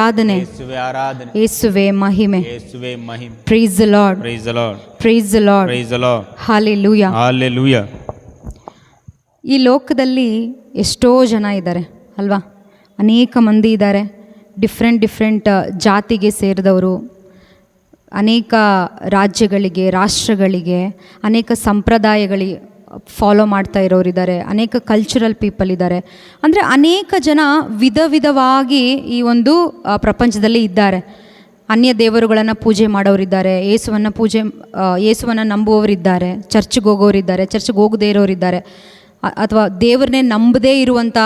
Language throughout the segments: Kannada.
ಆರಾಧನೆ, ಯೇಸುವೆ ಮಹಿಮೆ. Praise the lord, praise the lord, praise the lord, praise the lord. Hallelujah, hallelujah. ಈ ಲೋಕದಲ್ಲಿ ಎಷ್ಟೋ ಜನ ಇದ್ದಾರೆ ಅಲ್ವಾ? ಅನೇಕ ಮಂದಿ ಇದ್ದಾರೆ. ಡಿಫ್ರೆಂಟ್ ಜಾತಿಗೆ ಸೇರಿದವರು, ಅನೇಕ ರಾಜ್ಯಗಳಿಗೆ, ರಾಷ್ಟ್ರಗಳಿಗೆ, ಅನೇಕ ಸಂಪ್ರದಾಯಗಳಿಗೆ ಫಾಲೋ ಮಾಡ್ತಾ ಇರೋರಿದ್ದಾರೆ, ಅನೇಕ ಕಲ್ಚರಲ್ ಪೀಪಲ್ ಇದ್ದಾರೆ. ಅಂದರೆ ಅನೇಕ ಜನ ವಿಧವಾಗಿ ಈ ಒಂದು ಪ್ರಪಂಚದಲ್ಲಿ ಇದ್ದಾರೆ. ಅನ್ಯ ದೇವರುಗಳನ್ನು ಪೂಜೆ ಮಾಡೋರಿದ್ದಾರೆ, ಯೇಸುವನ್ನು ನಂಬುವವರಿದ್ದಾರೆ, ಚರ್ಚ್ಗೆ ಹೋಗೋರಿದ್ದಾರೆ, ಚರ್ಚ್ಗೆ ಹೋಗದೇ ಇರೋರಿದ್ದಾರೆ, ಅಥವಾ ದೇವರನ್ನೇ ನಂಬದೇ ಇರುವಂಥ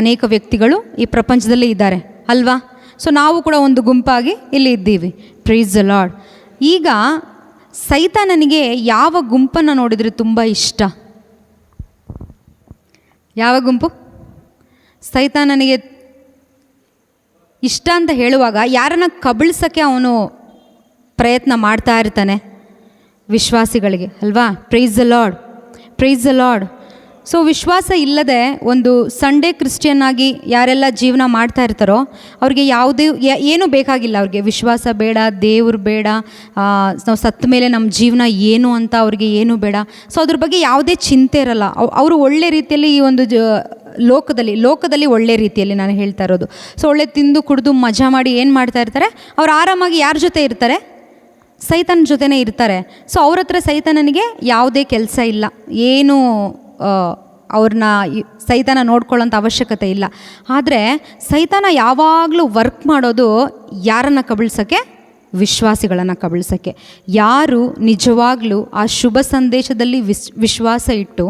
ಅನೇಕ ವ್ಯಕ್ತಿಗಳು ಈ ಪ್ರಪಂಚದಲ್ಲಿ ಇದ್ದಾರೆ ಅಲ್ವಾ? ಸೊ ನಾವು ಕೂಡ ಒಂದು ಗುಂಪಾಗಿ ಇಲ್ಲಿ ಇದ್ದೀವಿ. Praise the lord. ಈಗ ಸೈತಾನನಿಗೆ ಯಾವ ಗುಂಪನ್ನು ನೋಡಿದರೆ ತುಂಬ ಇಷ್ಟ? ಯಾವ ಗುಂಪು ಸೈತಾನನಿಗೆ ಇಷ್ಟ ಅಂತ ಹೇಳುವಾಗ ಯಾರನ್ನ ಕಬಳಿಸೋಕ್ಕೆ ಅವನು ಪ್ರಯತ್ನ ಮಾಡ್ತಾ ಇರ್ತಾನೆ? ವಿಶ್ವಾಸಿಗಳಿಗೆ ಅಲ್ವಾ? Praise the lord, praise the lord. So ವಿಶ್ವಾಸ ಇಲ್ಲದೆ ಒಂದು ಸಂಡೇ ಕ್ರಿಶ್ಚಿಯನ್ ಆಗಿ ಯಾರೆಲ್ಲ ಜೀವನ ಮಾಡ್ತಾ ಇರ್ತಾರೋ ಅವ್ರಿಗೆ ಯಾವುದೇ ಏನೂ ಬೇಕಾಗಿಲ್ಲ. ಅವ್ರಿಗೆ ವಿಶ್ವಾಸ ಬೇಡ, ದೇವ್ರು ಬೇಡ, ನಾವು ಸತ್ತ ಮೇಲೆ ನಮ್ಮ ಜೀವನ ಏನು ಅಂತ ಅವ್ರಿಗೆ ಏನೂ ಬೇಡ. ಸೊ ಅದ್ರ ಬಗ್ಗೆ ಯಾವುದೇ ಚಿಂತೆ ಇರಲ್ಲ. ಅವರು ಒಳ್ಳೆ ರೀತಿಯಲ್ಲಿ ಈ ಒಂದು ಲೋಕದಲ್ಲಿ ಒಳ್ಳೆ ರೀತಿಯಲ್ಲಿ ನಾನು ಹೇಳ್ತಾ ಇರೋದು. ಸೊ ಒಳ್ಳೆ ತಿಂದು ಕುಡಿದು ಮಜಾ ಮಾಡಿ ಏನು ಮಾಡ್ತಾ ಇರ್ತಾರೆ? ಅವ್ರು ಆರಾಮಾಗಿ ಯಾರ ಜೊತೆ ಇರ್ತಾರೆ? ಸೈತಾನ ಜೊತೆನೇ ಇರ್ತಾರೆ. ಸೊ ಅವ್ರ ಹತ್ರ ಸೈತಾನನಿಗೆ ಯಾವುದೇ ಕೆಲಸ ಇಲ್ಲ, ಏನು ಅವ್ರನ್ನ ಸೈತಾನ ನೋಡ್ಕೊಳ್ಳೋಂಥ ಅವಶ್ಯಕತೆ ಇಲ್ಲ. ಆದರೆ ಸೈತಾನ ಯಾವಾಗಲೂ ವರ್ಕ್ ಮಾಡೋದು ಯಾರನ್ನು ಕಬಳಿಸೋಕ್ಕೆ? ವಿಶ್ವಾಸಿಗಳನ್ನು ಕಬಳಿಸೋಕ್ಕೆ. ಯಾರು ನಿಜವಾಗ್ಲೂ ಆ ಶುಭ ಸಂದೇಶದಲ್ಲಿ ವಿಶ್ವಾಸ ಇಟ್ಟು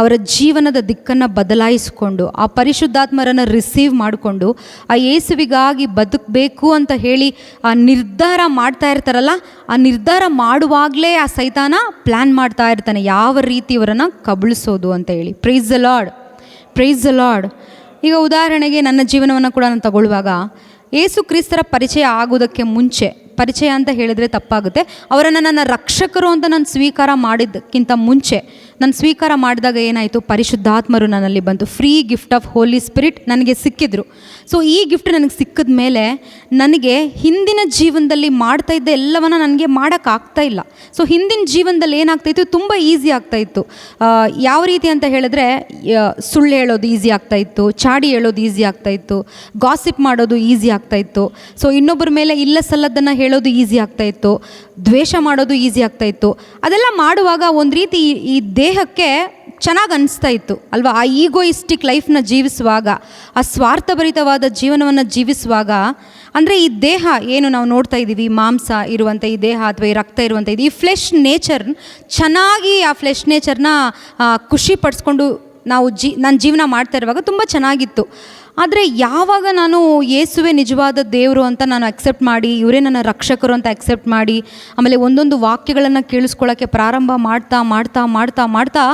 ಅವರ ಜೀವನದ ದಿಕ್ಕನ್ನು ಬದಲಾಯಿಸಿಕೊಂಡು ಆ ಪರಿಶುದ್ಧಾತ್ಮರನ್ನು ರಿಸೀವ್ ಮಾಡಿಕೊಂಡು ಆ ಯೇಸುವಿಗಾಗಿ ಬದುಕಬೇಕು ಅಂತ ಹೇಳಿ ಆ ನಿರ್ಧಾರ ಮಾಡ್ತಾ ಇರ್ತಾರಲ್ಲ, ಆ ನಿರ್ಧಾರ ಮಾಡುವಾಗಲೇ ಆ ಸೈತಾನ ಪ್ಲ್ಯಾನ್ ಮಾಡ್ತಾ ಇರ್ತಾನೆ ಯಾವ ರೀತಿ ಇವರನ್ನು ಕಬಳಿಸೋದು ಅಂತ ಹೇಳಿ. Praise the lord, praise the lord. ಈಗ ಉದಾಹರಣೆಗೆ ನನ್ನ ಜೀವನವನ್ನು ಕೂಡ ನಾನು ತಗೊಳ್ಳುವಾಗ ಯೇಸು ಕ್ರಿಸ್ತರ ಪರಿಚಯ ಆಗೋದಕ್ಕೆ ಮುಂಚೆ, ಪರಿಚಯ ಅಂತ ಹೇಳಿದರೆ ತಪ್ಪಾಗುತ್ತೆ, ಅವರನ್ನು ನನ್ನ ರಕ್ಷಕರು ಅಂತ ನಾನು ಸ್ವೀಕಾರ ಮಾಡಿದ್ದಕ್ಕಿಂತ ಮುಂಚೆ, ನಾನು ಸ್ವೀಕಾರ ಮಾಡಿದಾಗ ಏನಾಯಿತು? ಪರಿಶುದ್ಧಾತ್ಮರು ನನ್ನಲ್ಲಿ ಬಂತು. Free gift of holy spirit ನನಗೆ ಸಿಕ್ಕಿದ್ರು. ಸೊ ಈ ಗಿಫ್ಟ್ ನನಗೆ ಸಿಕ್ಕಿದ ಮೇಲೆ ನನಗೆ ಹಿಂದಿನ ಜೀವನದಲ್ಲಿ ಮಾಡ್ತಾಯಿದ್ದ ಎಲ್ಲವನ್ನ ನನಗೆ ಮಾಡೋಕ್ಕಾಗ್ತಾ ಇಲ್ಲ. ಸೊ ಹಿಂದಿನ ಜೀವನದಲ್ಲಿ ಏನಾಗ್ತಾಯಿತ್ತು? ತುಂಬ ಈಸಿ ಆಗ್ತಾಯಿತ್ತು. ಯಾವ ರೀತಿ ಅಂತ ಹೇಳಿದ್ರೆ, ಸುಳ್ಳು ಹೇಳೋದು ಈಸಿ ಆಗ್ತಾಯಿತ್ತು, ಚಾಡಿ ಹೇಳೋದು ಈಸಿ ಆಗ್ತಾಯಿತ್ತು, ಗಾಸಿಪ್ ಮಾಡೋದು ಈಸಿ ಆಗ್ತಾಯಿತ್ತು. ಸೊ ಇನ್ನೊಬ್ಬರ ಮೇಲೆ ಇಲ್ಲ ಸಲ್ಲದನ್ನು ಹೇಳೋದು ಈಸಿ ಆಗ್ತಾಯಿತ್ತು, ದ್ವೇಷ ಮಾಡೋದು ಈಸಿ ಆಗ್ತಾಯಿತ್ತು. ಅದೆಲ್ಲ ಮಾಡುವಾಗ ಒಂದು ರೀತಿ ಈ ದೇಹಕ್ಕೆ ಚೆನ್ನಾಗಿ ಅನಿಸ್ತಾ ಇತ್ತು ಅಲ್ವಾ? ಆ ಈಗೋಯಿಸ್ಟಿಕ್ ಲೈಫ್ನ ಜೀವಿಸುವಾಗ, ಆ ಸ್ವಾರ್ಥಭರಿತವಾದ ಜೀವನವನ್ನು ಜೀವಿಸುವಾಗ, ಅಂದರೆ ಈ ದೇಹ ಏನು ನಾವು ನೋಡ್ತಾ ಇದ್ದೀವಿ, ಮಾಂಸ ಇರುವಂಥ ಈ ದೇಹ ಅಥವಾ ಈ ರಕ್ತ ಇರುವಂಥ ಈ ಫ್ಲೆಶ್ ನೇಚರ್ ಚೆನ್ನಾಗಿ, ಆ ಫ್ಲೆಶ್ ನೇಚರ್ನ ಖುಷಿ ಪಡಿಸ್ಕೊಂಡು ನಾನು ಜೀವನ ಮಾಡ್ತಾ ಇರುವಾಗ ತುಂಬ ಚೆನ್ನಾಗಿತ್ತು. ಆದರೆ ಯಾವಾಗ ನಾನು ಯೇಸುವೆ ನಿಜವಾದ ದೇವರು ಅಂತ ನಾನು ಅಕ್ಸೆಪ್ಟ್ ಮಾಡಿ, ಇವರೇ ನನ್ನ ರಕ್ಷಕರು ಅಂತ ಅಕ್ಸೆಪ್ಟ್ ಮಾಡಿ, ಆಮೇಲೆ ಒಂದೊಂದು ವಾಕ್ಯಗಳನ್ನು ಕೇಳಿಸ್ಕೊಳ್ಳೋಕ್ಕೆ ಪ್ರಾರಂಭ ಮಾಡ್ತಾ ಮಾಡ್ತಾ ಮಾಡ್ತಾ ಮಾಡ್ತಾ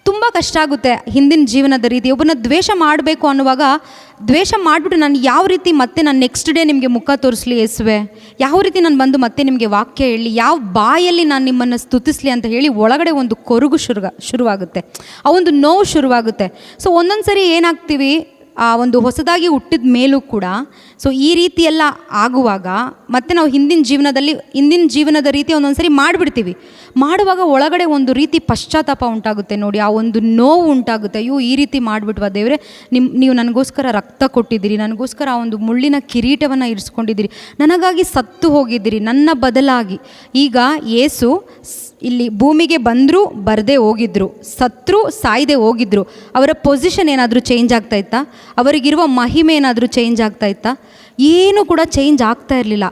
ತುಂಬ ಕಷ್ಟ ಆಗುತ್ತೆ. ಹಿಂದಿನ ಜೀವನದ ರೀತಿ ಒಬ್ಬನ ದ್ವೇಷ ಮಾಡಬೇಕು ಅನ್ನುವಾಗ ದ್ವೇಷ ಮಾಡಿಬಿಟ್ಟು ನಾನು ಯಾವ ರೀತಿ ಮತ್ತೆ ನಾನು ನೆಕ್ಸ್ಟ್ ಡೇ ನಿಮಗೆ ಮುಖ ತೋರಿಸ್ಲಿ ಯೇಸುವೆ, ಯಾವ ರೀತಿ ನಾನು ಬಂದು ಮತ್ತೆ ನಿಮಗೆ ವಾಕ್ಯ ಹೇಳಿ, ಯಾವ ಬಾಯಲ್ಲಿ ನಾನು ನಿಮ್ಮನ್ನು ಸ್ತುತಿಸ್ಲಿ ಅಂತ ಹೇಳಿ ಒಳಗಡೆ ಒಂದು ಕೊರಗು ಶುರುವಾಗುತ್ತೆ, ಆ ಒಂದು ನೋವು ಶುರುವಾಗುತ್ತೆ. ಸೊ ಒಂದೊಂದು ಸರಿ ಏನಾಗ್ತೀವಿ, ಆ ಒಂದು ಹೊಸದಾಗಿ ಹುಟ್ಟಿದ ಮೇಲೂ ಕೂಡ ಸೊ ಈ ರೀತಿ ಎಲ್ಲ ಆಗುವಾಗ ಮತ್ತೆ ನಾವು ಹಿಂದಿನ ಜೀವನದ ರೀತಿ ಒಂದೊಂದು ಸರಿ ಮಾಡಿಬಿಡ್ತೀವಿ. ಮಾಡುವಾಗ ಒಳಗಡೆ ಒಂದು ರೀತಿ ಪಶ್ಚಾತ್ತಾಪ ಉಂಟಾಗುತ್ತೆ ನೋಡಿ, ಆ ಒಂದು ನೋವು ಉಂಟಾಗುತ್ತೆ. ಅಯ್ಯೋ ಈ ರೀತಿ ಮಾಡಿಬಿಟ್ವಾ ದೇವರೇ, ನೀವು ನನಗೋಸ್ಕರ ರಕ್ತ ಕೊಟ್ಟಿದ್ದೀರಿ, ನನಗೋಸ್ಕರ ಆ ಒಂದು ಮುಳ್ಳಿನ ಕಿರೀಟವನ್ನು ಇರಿಸ್ಕೊಂಡಿದ್ದೀರಿ, ನನಗಾಗಿ ಸತ್ತು ಹೋಗಿದ್ದೀರಿ ನನ್ನ ಬದಲಾಗಿ. ಈಗ ಯೇಸು ಇಲ್ಲಿ ಭೂಮಿಗೆ ಬಂದರೂ ಬರದೇ ಹೋಗಿದ್ರು, ಸತ್ರು ಸಾಯದೆ ಹೋಗಿದ್ರು, ಅವರ ಪೊಸಿಷನ್ ಏನಾದರೂ ಚೇಂಜ್ ಆಗ್ತಾ ಇತ್ತಾ? ಅವರಿಗಿರುವ ಮಹಿಮೆ ಏನಾದರೂ ಚೇಂಜ್ ಆಗ್ತಾ ಇತ್ತಾ? ಏನೂ ಕೂಡ ಚೇಂಜ್ ಆಗ್ತಾ ಇರಲಿಲ್ಲ.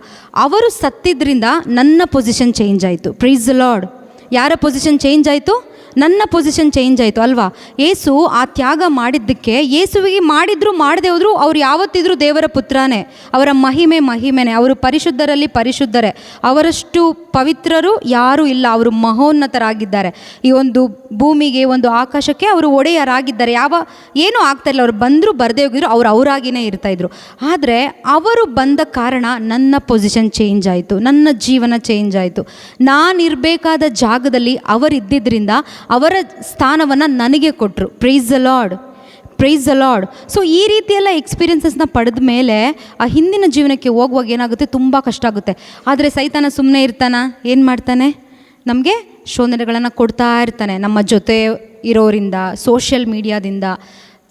ಅವರು ಸತ್ತಿದ್ರಿಂದ ನನ್ನ ಪೊಸಿಷನ್ ಚೇಂಜ್ ಆಯಿತು. Praise the lord. ಯಾರ ಪೊಸಿಷನ್ ಚೇಂಜ್ ಆಯಿತು? ನನ್ನ ಪೊಸಿಷನ್ ಚೇಂಜ್ ಆಯಿತು ಅಲ್ವಾ? ಯೇಸು ಆ ತ್ಯಾಗ ಮಾಡಿದ್ದಕ್ಕೆ, ಯೇಸುವಿಗೆ ಮಾಡಿದ್ರು ಮಾಡದೆ ಹೋದ್ರು ಅವ್ರು ಯಾವತ್ತಿದ್ರೂ ದೇವರ ಪುತ್ರನೇ, ಅವರ ಮಹಿಮೆನೇ, ಅವರು ಪರಿಶುದ್ಧರಲ್ಲಿ ಪರಿಶುದ್ಧರೇ, ಅವರಷ್ಟು ಪವಿತ್ರರು ಯಾರೂ ಇಲ್ಲ, ಅವರು ಮಹೋನ್ನತರಾಗಿದ್ದಾರೆ. ಈ ಒಂದು ಭೂಮಿಗೆ, ಒಂದು ಆಕಾಶಕ್ಕೆ ಅವರು ಒಡೆಯರಾಗಿದ್ದಾರೆ. ಏನೂ ಆಗ್ತಾಯಿಲ್ಲ, ಅವ್ರು ಬಂದರೂ ಬರದೇ ಹೋಗಿದ್ರು, ಅವರಾಗಿಯೇ ಇರ್ತಾಯಿದ್ರು. ಆದರೆ ಅವರು ಬಂದ ಕಾರಣ ನನ್ನ ಪೊಸಿಷನ್ ಚೇಂಜ್ ಆಯಿತು, ನನ್ನ ಜೀವನ ಚೇಂಜ್ ಆಯಿತು. ನಾನಿರಬೇಕಾದ ಜಾಗದಲ್ಲಿ ಅವರಿದ್ದಿದ್ದರಿಂದ ಅವರ ಸ್ಥಾನವನ್ನು ನನಗೆ ಕೊಟ್ಟರು. Price the Lord, praise the lord. So ಈ ರೀತಿಯೆಲ್ಲ ಎಕ್ಸ್ಪೀರಿಯನ್ಸಸ್ನ ಪಡೆದ ಮೇಲೆ ಆ ಹಿಂದಿನ ಜೀವನಕ್ಕೆ ಹೋಗುವಾಗ ಏನಾಗುತ್ತೆ, ತುಂಬ ಕಷ್ಟ ಆಗುತ್ತೆ. ಆದರೆ ಸೈತಾನ ಸುಮ್ಮನೆ ಇರ್ತಾನ, ಏನು ಮಾಡ್ತಾನೆ, ನಮಗೆ ಶೋಧನೆಗಳನ್ನು ಕೊಡ್ತಾ ಇರ್ತಾನೆ. ನಮ್ಮ ಜೊತೆ ಇರೋರಿಂದ, ಸೋಷಿಯಲ್ ಮೀಡಿಯಾದಿಂದ,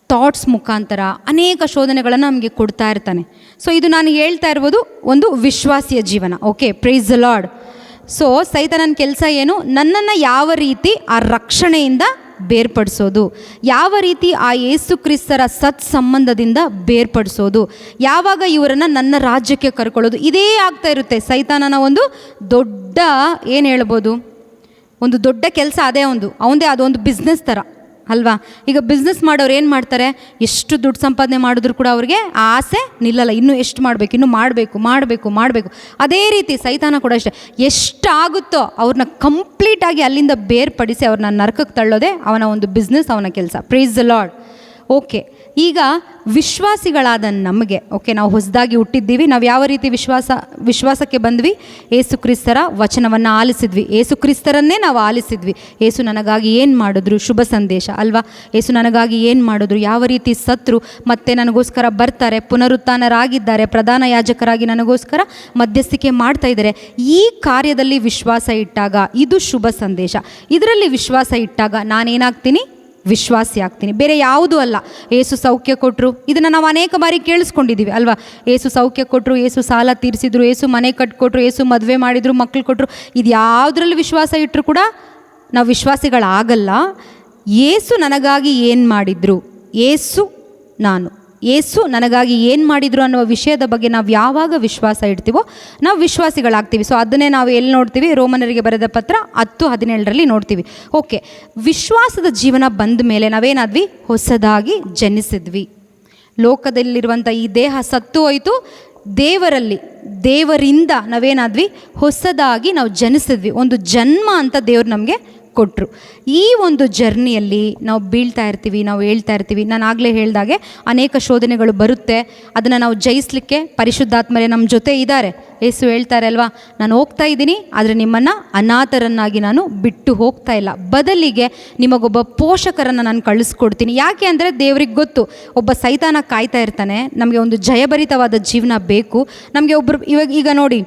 ಥಾಟ್ಸ್ ಮುಖಾಂತರ ಅನೇಕ ಶೋಧನೆಗಳನ್ನು ನಮಗೆ ಕೊಡ್ತಾ ಇರ್ತಾನೆ. ಸೊ ಇದು ನಾನು ಹೇಳ್ತಾ ಇರ್ಬೋದು ಒಂದು ವಿಶ್ವಾಸಿಯ ಜೀವನ. Okay, price the lord. So ಸೈತಾನನ ಕೆಲಸ ಏನು, ನನ್ನನ್ನು ಯಾವ ರೀತಿ ಆ ರಕ್ಷಣೆಯಿಂದ ಬೇರ್ಪಡಿಸೋದು, ಯಾವ ರೀತಿ ಆ ಯೇಸು ಕ್ರಿಸ್ತರ ಸಂಬಂಧದಿಂದ ಬೇರ್ಪಡಿಸೋದು, ಯಾವಾಗ ಇವರನ್ನು ನನ್ನ ರಾಜ್ಯಕ್ಕೆ ಕರ್ಕೊಳ್ಳೋದು, ಇದೇ ಆಗ್ತಾ ಇರುತ್ತೆ ಸೈತಾನನ ಒಂದು ದೊಡ್ಡ, ಏನು ಹೇಳ್ಬೋದು, ಒಂದು ದೊಡ್ಡ ಕೆಲಸ. ಅದೇ ಅವಂದೇ ಅದೊಂದು ಬಿಸ್ನೆಸ್ ಥರ ಅಲ್ವಾ. ಈಗ ಬಿಸ್ನೆಸ್ ಮಾಡೋರು ಏನು ಮಾಡ್ತಾರೆ, ಎಷ್ಟು ದುಡ್ಡು ಸಂಪಾದನೆ ಮಾಡಿದ್ರು ಕೂಡ ಅವ್ರಿಗೆ ಆ ಆಸೆ ನಿಲ್ಲಲ್ಲ, ಇನ್ನೂ ಎಷ್ಟು ಮಾಡಬೇಕು, ಇನ್ನೂ ಮಾಡಬೇಕು. ಅದೇ ರೀತಿ ಸೈತಾನ ಕೂಡ ಅಷ್ಟೇ, ಎಷ್ಟಾಗುತ್ತೋ ಅವ್ರನ್ನ ಕಂಪ್ಲೀಟಾಗಿ ಅಲ್ಲಿಂದ ಬೇರ್ಪಡಿಸಿ ಅವ್ರನ್ನ ನರಕಕ್ಕೆ ತಳ್ಳೋದೇ ಅವನ ಒಂದು ಬಿಸ್ನೆಸ್, ಅವನ ಕೆಲಸ. Price the lord. ಓಕೆ, ಈಗ ವಿಶ್ವಾಸಿಗಳಾದ ನಮಗೆ, ಓಕೆ, ನಾವು ಹೊಸದಾಗಿ ಹುಟ್ಟಿದ್ದೀವಿ. ನಾವು ಯಾವ ರೀತಿ ವಿಶ್ವಾಸಕ್ಕೆ ಬಂದ್ವಿ, ಏಸು ಕ್ರಿಸ್ತರ ವಚನವನ್ನು ಆಲಿಸಿದ್ವಿ, ಏಸು ಕ್ರಿಸ್ತರನ್ನೇ ನಾವು ಆಲಿಸಿದ್ವಿ. ಏಸು ನನಗಾಗಿ ಏನು ಮಾಡಿದ್ರು, ಶುಭ ಸಂದೇಶ ಅಲ್ವಾ. ಏಸು ನನಗಾಗಿ ಏನು ಮಾಡಿದ್ರು, ಯಾವ ರೀತಿ ಸತ್ರು, ಮತ್ತೆ ನನಗೋಸ್ಕರ ಬರ್ತಾರೆ, ಪುನರುತ್ಥಾನರಾಗಿದ್ದಾರೆ, ಪ್ರಧಾನ ಯಾಜಕರಾಗಿ ನನಗೋಸ್ಕರ ಮಧ್ಯಸ್ಥಿಕೆ ಮಾಡ್ತಾ ಇದ್ದಾರೆ. ಈ ಕಾರ್ಯದಲ್ಲಿ ವಿಶ್ವಾಸ ಇಟ್ಟಾಗ, ಇದು ಶುಭ ಸಂದೇಶ, ಇದರಲ್ಲಿ ವಿಶ್ವಾಸ ಇಟ್ಟಾಗ ನಾನೇನಾಗ್ತೀನಿ, ವಿಶ್ವಾಸಿ ಆಗ್ತೀನಿ, ಬೇರೆ ಯಾವುದೂ ಅಲ್ಲ. ಏಸು ಸೌಖ್ಯ ಕೊಟ್ಟರು, ಇದನ್ನು ನಾವು ಅನೇಕ ಬಾರಿ ಕೇಳಿಸ್ಕೊಂಡಿದ್ದೀವಿ ಅಲ್ವಾ. ಏಸು ಸೌಖ್ಯ ಕೊಟ್ಟರು, ಏಸು ಸಾಲ ತೀರಿಸಿದ್ರು, ಏಸು ಮನೆ ಕಟ್ಕೊಟ್ರು, ಏಸು ಮದುವೆ ಮಾಡಿದ್ರು, ಮಕ್ಕಳು ಕೊಟ್ಟರು, ಇದು ಯಾವುದರಲ್ಲಿ ವಿಶ್ವಾಸ ಇಟ್ಟರು ಕೂಡ ನಾವು ವಿಶ್ವಾಸಿಗಳಾಗಲ್ಲ. ಏಸು ನನಗಾಗಿ ಏನು ಮಾಡಿದ್ರು, ಏಸು ನನಗಾಗಿ ಏನು ಮಾಡಿದ್ರು ಅನ್ನುವ ವಿಷಯದ ಬಗ್ಗೆ ನಾವು ಯಾವಾಗ ವಿಶ್ವಾಸ ಇಡ್ತೀವೋ ನಾವು ವಿಶ್ವಾಸಿಗಳಾಗ್ತೀವಿ. ಸೊ ಅದನ್ನೇ ನಾವು ಎಲ್ಲಿ ನೋಡ್ತೀವಿ, ರೋಮನರಿಗೆ ಬರೆದ ಪತ್ರ 10:17 ನೋಡ್ತೀವಿ. ಓಕೆ, ವಿಶ್ವಾಸದ ಜೀವನ ಬಂದ ಮೇಲೆ ನಾವೇನಾದ್ವಿ, ಹೊಸದಾಗಿ ಜನಿಸಿದ್ವಿ. ಲೋಕದಲ್ಲಿರುವಂಥ ಈ ದೇಹ ಸತ್ತು ಹೋಯಿತು, ದೇವರಿಂದ ನಾವೇನಾದ್ವಿ, ಹೊಸದಾಗಿ ನಾವು ಜನಿಸಿದ್ವಿ. ಒಂದು ಜನ್ಮ ಅಂತ ದೇವ್ರು ನಮಗೆ ಕೊಟ್ಟರು. ಈ ಒಂದು ಜರ್ನಿಯಲ್ಲಿ ನಾವು ಬೀಳ್ತಾ ಇರ್ತೀವಿ, ನಾವು ಹೇಳ್ತಾ ಇರ್ತೀವಿ. ನಾನು ಆಗಲೇ ಹೇಳ್ದಾಗೆ ಅನೇಕ ಶೋಧನೆಗಳು ಬರುತ್ತೆ, ಅದನ್ನು ನಾವು ಜಯಿಸಲಿಕ್ಕೆ ಪರಿಶುದ್ಧಾತ್ಮರೇ ನಮ್ಮ ಜೊತೆ ಇದ್ದಾರೆ. ಯೇಸು ಹೇಳ್ತಾರೆ ಅಲ್ವಾ, ನಾನು ಹೋಗ್ತಾ ಇದ್ದೀನಿ, ಆದರೆ ನಿಮ್ಮನ್ನು ಅನಾಥರನ್ನಾಗಿ ನಾನು ಬಿಟ್ಟು ಹೋಗ್ತಾ ಇಲ್ಲ, ಬದಲಿಗೆ ನಿಮಗೊಬ್ಬ ಪೋಷಕರನ್ನು ನಾನು ಕಳಿಸ್ಕೊಡ್ತೀನಿ. ಯಾಕೆ ಅಂದರೆ ದೇವ್ರಿಗೆ ಗೊತ್ತು, ಒಬ್ಬ ಸೈತಾನ ಕಾಯ್ತಾ ಇರ್ತಾನೆ, ನಮಗೆ ಒಂದು ಜಯಭರಿತವಾದ ಜೀವನ ಬೇಕು. ನಮಗೆ ಒಬ್ಬರು ಈಗ ನೋಡಿ,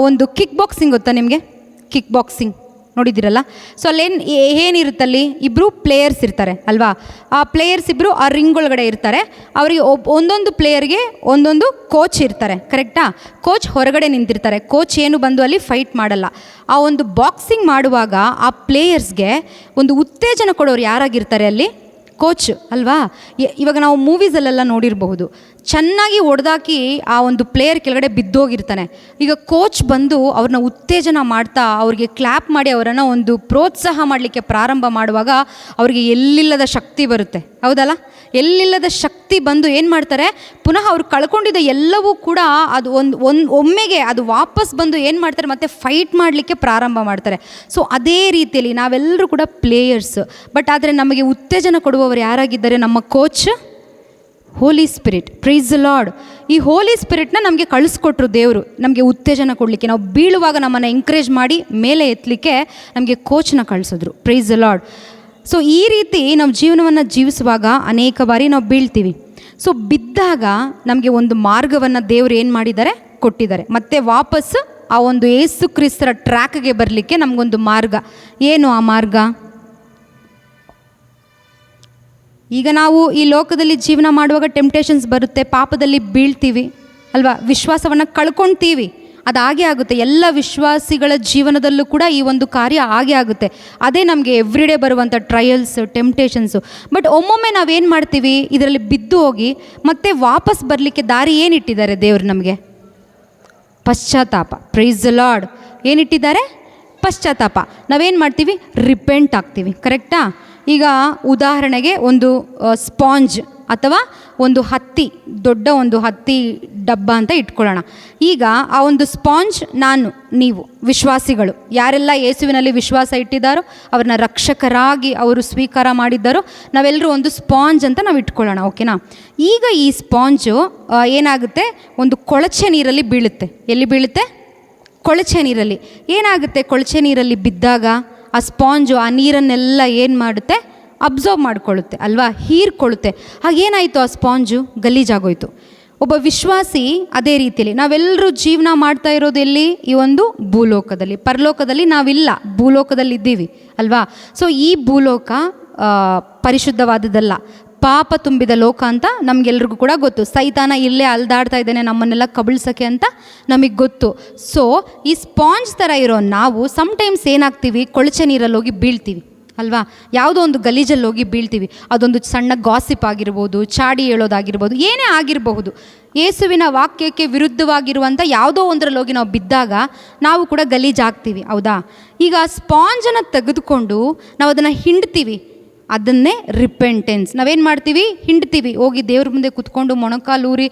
ಒಂದು ಕಿಕ್ ಬಾಕ್ಸಿಂಗ್ ಗೊತ್ತಾ ನಿಮಗೆ, ಕಿಕ್ ಬಾಕ್ಸಿಂಗ್ ನೋಡಿದ್ದೀರಲ್ಲ. ಸೊ ಏನಿರುತ್ತಲ್ಲಿ, ಇಬ್ಬರು ಪ್ಲೇಯರ್ಸ್ ಇರ್ತಾರೆ ಅಲ್ವಾ. ಆ ಪ್ಲೇಯರ್ಸ್ ಇಬ್ಬರು ಆ ರಿಂಗ್ ಒಳಗಡೆ ಇರ್ತಾರೆ. ಅವರಿಗೆ ಒಂದೊಂದು ಪ್ಲೇಯರ್ಗೆ ಒಂದೊಂದು ಕೋಚ್ ಇರ್ತಾರೆ, ಕರೆಕ್ಟಾ. ಕೋಚ್ ಹೊರಗಡೆ ನಿಂತಿರ್ತಾರೆ, ಕೋಚ್ ಏನು ಬಂದು ಅಲ್ಲಿ ಫೈಟ್ ಮಾಡಲ್ಲ. ಆ ಒಂದು ಬಾಕ್ಸಿಂಗ್ ಮಾಡುವಾಗ ಆ ಪ್ಲೇಯರ್ಸ್ಗೆ ಒಂದು ಉತ್ತೇಜನ ಕೊಡೋರು ಯಾರಾಗಿರ್ತಾರೆ ಅಲ್ಲಿ, ಕೋಚ್ ಅಲ್ವಾ. ಇವಾಗ ನಾವು ಮೂವೀಸಲ್ಲೆಲ್ಲ ನೋಡಿರಬಹುದು, ಚೆನ್ನಾಗಿ ಹೊಡೆದಾಕಿ ಆ ಒಂದು ಪ್ಲೇಯರ್ ಕೆಳಗಡೆ ಬಿದ್ದೋಗಿರ್ತಾನೆ. ಈಗ ಕೋಚ್ ಬಂದು ಅವ್ರನ್ನ ಉತ್ತೇಜನ ಮಾಡ್ತಾ ಅವ್ರಿಗೆ ಕ್ಲ್ಯಾಪ್ ಮಾಡಿ ಅವರನ್ನು ಒಂದು ಪ್ರೋತ್ಸಾಹ ಮಾಡಲಿಕ್ಕೆ ಪ್ರಾರಂಭ ಮಾಡುವಾಗ ಅವ್ರಿಗೆ ಎಲ್ಲಿಲ್ಲದ ಶಕ್ತಿ ಬರುತ್ತೆ, ಹೌದಲ್ಲ. ಎಲ್ಲಿಲ್ಲದ ಶಕ್ತಿ ಬಂದು ಏನು ಮಾಡ್ತಾರೆ, ಪುನಃ ಅವ್ರು ಕಳ್ಕೊಂಡಿದ್ದ ಎಲ್ಲವೂ ಕೂಡ ಅದು ಒಮ್ಮೆಗೆ ಅದು ವಾಪಸ್ ಬಂದು ಏನು ಮಾಡ್ತಾರೆ, ಮತ್ತೆ ಫೈಟ್ ಮಾಡಲಿಕ್ಕೆ ಪ್ರಾರಂಭ ಮಾಡ್ತಾರೆ. ಸೊ ಅದೇ ರೀತಿಯಲ್ಲಿ ನಾವೆಲ್ಲರೂ ಕೂಡ ಪ್ಲೇಯರ್ಸ್. ಬಟ್ ಆದರೆ ನಮಗೆ ಉತ್ತೇಜನ ಕೊಡುವವರು ಯಾರಾಗಿದ್ದಾರೆ, ನಮ್ಮ coach holy spirit. Praise the lord. ಈ ಹೋಲಿ ಸ್ಪಿರಿಟ್ನ ನಮಗೆ ಕಳಿಸ್ಕೊಟ್ರು ದೇವರು, ನಮಗೆ ಉತ್ತೇಜನ ಕೊಡಲಿಕ್ಕೆ. ನಾವು ಬೀಳುವಾಗ ನಮ್ಮನ್ನು ಎಂಕರೇಜ್ ಮಾಡಿ ಮೇಲೆ ಎತ್ತಲಿಕ್ಕೆ ನಮಗೆ ಕೋಚ್ನ ಕಳಿಸಿದ್ರು. Price the lord. ಸೊ ಈ ರೀತಿ ನಾವು ಜೀವನವನ್ನು ಜೀವಿಸುವಾಗ ಅನೇಕ ಬಾರಿ ನಾವು ಬೀಳ್ತೀವಿ. ಸೊ ಬಿದ್ದಾಗ ನಮಗೆ ಒಂದು ಮಾರ್ಗವನ್ನು ದೇವರು ಏನು ಮಾಡಿದ್ದಾರೆ, ಕೊಟ್ಟಿದ್ದಾರೆ. ಮತ್ತು ವಾಪಸ್ ಆ ಒಂದು ಯೇಸು ಕ್ರಿಸ್ತರ ಟ್ರ್ಯಾಕ್ಗೆ ಬರಲಿಕ್ಕೆ ನಮಗೊಂದು ಮಾರ್ಗ. ಏನು ಆ ಮಾರ್ಗ? ಈಗ ನಾವು ಈ ಲೋಕದಲ್ಲಿ ಜೀವನ ಮಾಡುವಾಗ ಟೆಂಪ್ಟೇಷನ್ಸ್ ಬರುತ್ತೆ, ಪಾಪದಲ್ಲಿ ಬೀಳ್ತೀವಿ ಅಲ್ವಾ, ವಿಶ್ವಾಸವನ್ನು ಕಳ್ಕೊಳ್ತೀವಿ. ಅದು ಹಾಗೆ ಆಗುತ್ತೆ. ಎಲ್ಲ ವಿಶ್ವಾಸಿಗಳ ಜೀವನದಲ್ಲೂ ಕೂಡ ಈ ಒಂದು ಕಾರ್ಯ ಹಾಗೆ ಆಗುತ್ತೆ. ಅದೇ ನಮಗೆ ಎವ್ರಿಡೇ ಬರುವಂಥ ಟ್ರಯಲ್ಸ್, ಟೆಂಪ್ಟೇಷನ್ಸು. ಬಟ್ ಒಮ್ಮೊಮ್ಮೆ ನಾವೇನು ಮಾಡ್ತೀವಿ, ಇದರಲ್ಲಿ ಬಿದ್ದು ಹೋಗಿ ಮತ್ತೆ ವಾಪಸ್ ಬರಲಿಕ್ಕೆ ದಾರಿ ಏನಿಟ್ಟಿದ್ದಾರೆ ದೇವರು ನಮಗೆ? ಪಶ್ಚಾತ್ತಾಪ. Praise the Lord. ಏನಿಟ್ಟಿದ್ದಾರೆ? ಪಶ್ಚಾತ್ತಾಪ. ನಾವೇನು ಮಾಡ್ತೀವಿ, ರಿಪೆಂಟ್ ಆಗ್ತೀವಿ, ಕರೆಕ್ಟಾ. ಈಗ ಉದಾಹರಣೆಗೆ ಒಂದು ಸ್ಪಾಂಜ್ ಅಥವಾ ಒಂದು ಹತ್ತಿ, ದೊಡ್ಡ ಒಂದು ಹತ್ತಿ ಡಬ್ಬ ಅಂತ ಇಟ್ಕೊಳ್ಳೋಣ. ಈಗ ಆ ಒಂದು ಸ್ಪಾಂಜ್ ನೀವು ವಿಶ್ವಾಸಿಗಳು ಯಾರೆಲ್ಲ ಯೇಸುವಿನಲ್ಲಿ ವಿಶ್ವಾಸ ಇಟ್ಟಿದ್ದಾರೋ, ಅವ್ರನ್ನ ರಕ್ಷಕರಾಗಿ ಅವರು ಸ್ವೀಕಾರ ಮಾಡಿದ್ದಾರೋ, ನಾವೆಲ್ಲರೂ ಒಂದು ಸ್ಪಾಂಜ್ ಅಂತ ನಾವು ಇಟ್ಕೊಳ್ಳೋಣ, ಓಕೆನಾ. ಈಗ ಈ ಸ್ಪಾಂಜು ಏನಾಗುತ್ತೆ, ಒಂದು ಕೊಳಚೆ ನೀರಲ್ಲಿ ಬೀಳುತ್ತೆ. ಎಲ್ಲಿ ಬೀಳುತ್ತೆ? ಕೊಳಚೆ ನೀರಲ್ಲಿ. ಏನಾಗುತ್ತೆ, ಕೊಳಚೆ ನೀರಲ್ಲಿ ಬಿದ್ದಾಗ ಆ ಸ್ಪಾಂಜು ಆ ನೀರನ್ನೆಲ್ಲ ಏನು ಮಾಡುತ್ತೆ, ಅಬ್ಸರ್ವ್ ಮಾಡ್ಕೊಳ್ಳುತ್ತೆ ಅಲ್ವಾ, ಹೀರ್ಕೊಳ್ಳುತ್ತೆ. ಹಾಗೇನಾಯಿತು, ಆ ಸ್ಪಾಂಜು ಗಲೀಜಾಗೋಯ್ತು. ಒಬ್ಬ ವಿಶ್ವಾಸಿ ಅದೇ ರೀತಿಯಲ್ಲಿ, ನಾವೆಲ್ಲರೂ ಜೀವನ ಮಾಡ್ತಾ ಇರೋದು ಎಲ್ಲಿ, ಈ ಒಂದು ಭೂಲೋಕದಲ್ಲಿ. ಪರಲೋಕದಲ್ಲಿ ನಾವಿಲ್ಲ, ಭೂಲೋಕದಲ್ಲಿ ಇದ್ದೀವಿ ಅಲ್ವಾ. ಸೊ ಈ ಭೂಲೋಕ ಪರಿಶುದ್ಧವಾದದ್ದಲ್ಲ, ಪಾಪ ತುಂಬಿದ ಲೋಕ ಅಂತ ನಮಗೆಲ್ರಿಗೂ ಕೂಡ ಗೊತ್ತು. ಸೈತಾನ ಇಲ್ಲೇ ಅಲ್ದಾಡ್ತಾ ಇದ್ದಾನೆ ನಮ್ಮನ್ನೆಲ್ಲ ಕಬಳ್ಸೋಕ್ಕೆ ಅಂತ ನಮಗೆ ಗೊತ್ತು. ಸೊ ಈ ಸ್ಪಾಂಜ್ ಥರ ಇರೋ ನಾವು ಸಮ್ಟೈಮ್ಸ್ ಏನಾಗ್ತೀವಿ, ಕೊಳಚೆ ನೀರಲ್ಲಿ ಹೋಗಿ ಬೀಳ್ತೀವಿ ಅಲ್ವಾ. ಯಾವುದೋ ಒಂದು ಗಲೀಜಲ್ಲಿ ಹೋಗಿ ಬೀಳ್ತೀವಿ. ಅದೊಂದು ಸಣ್ಣ ಗಾಸಿಪ್ ಆಗಿರ್ಬೋದು, ಚಾಡಿ ಹೇಳೋದಾಗಿರ್ಬೋದು, ಏನೇ ಆಗಿರಬಹುದು. ಯೇಸುವಿನ ವಾಕ್ಯಕ್ಕೆ ವಿರುದ್ಧವಾಗಿರುವಂಥ ಯಾವುದೋ ಒಂದರಲ್ಲಿ ಹೋಗಿ ನಾವು ಬಿದ್ದಾಗ ನಾವು ಕೂಡ ಗಲೀಜಾಗ್ತೀವಿ, ಹೌದಾ. ಈಗ ಸ್ಪಾಂಜನ್ನು ತೆಗೆದುಕೊಂಡು ನಾವು ಅದನ್ನು ಹಿಂಡ್ತೀವಿ, ಅದನ್ನೇ ರಿಪೆಂಟೆನ್ಸ್. ನಾವೇನು ಮಾಡ್ತೀವಿ, ಹಿಂಡ್ತೀವಿ, ಹೋಗಿ ದೇವ್ರ ಮುಂದೆ ಕುತ್ಕೊಂಡು ಮೊಣಕಾಲೂರಿ.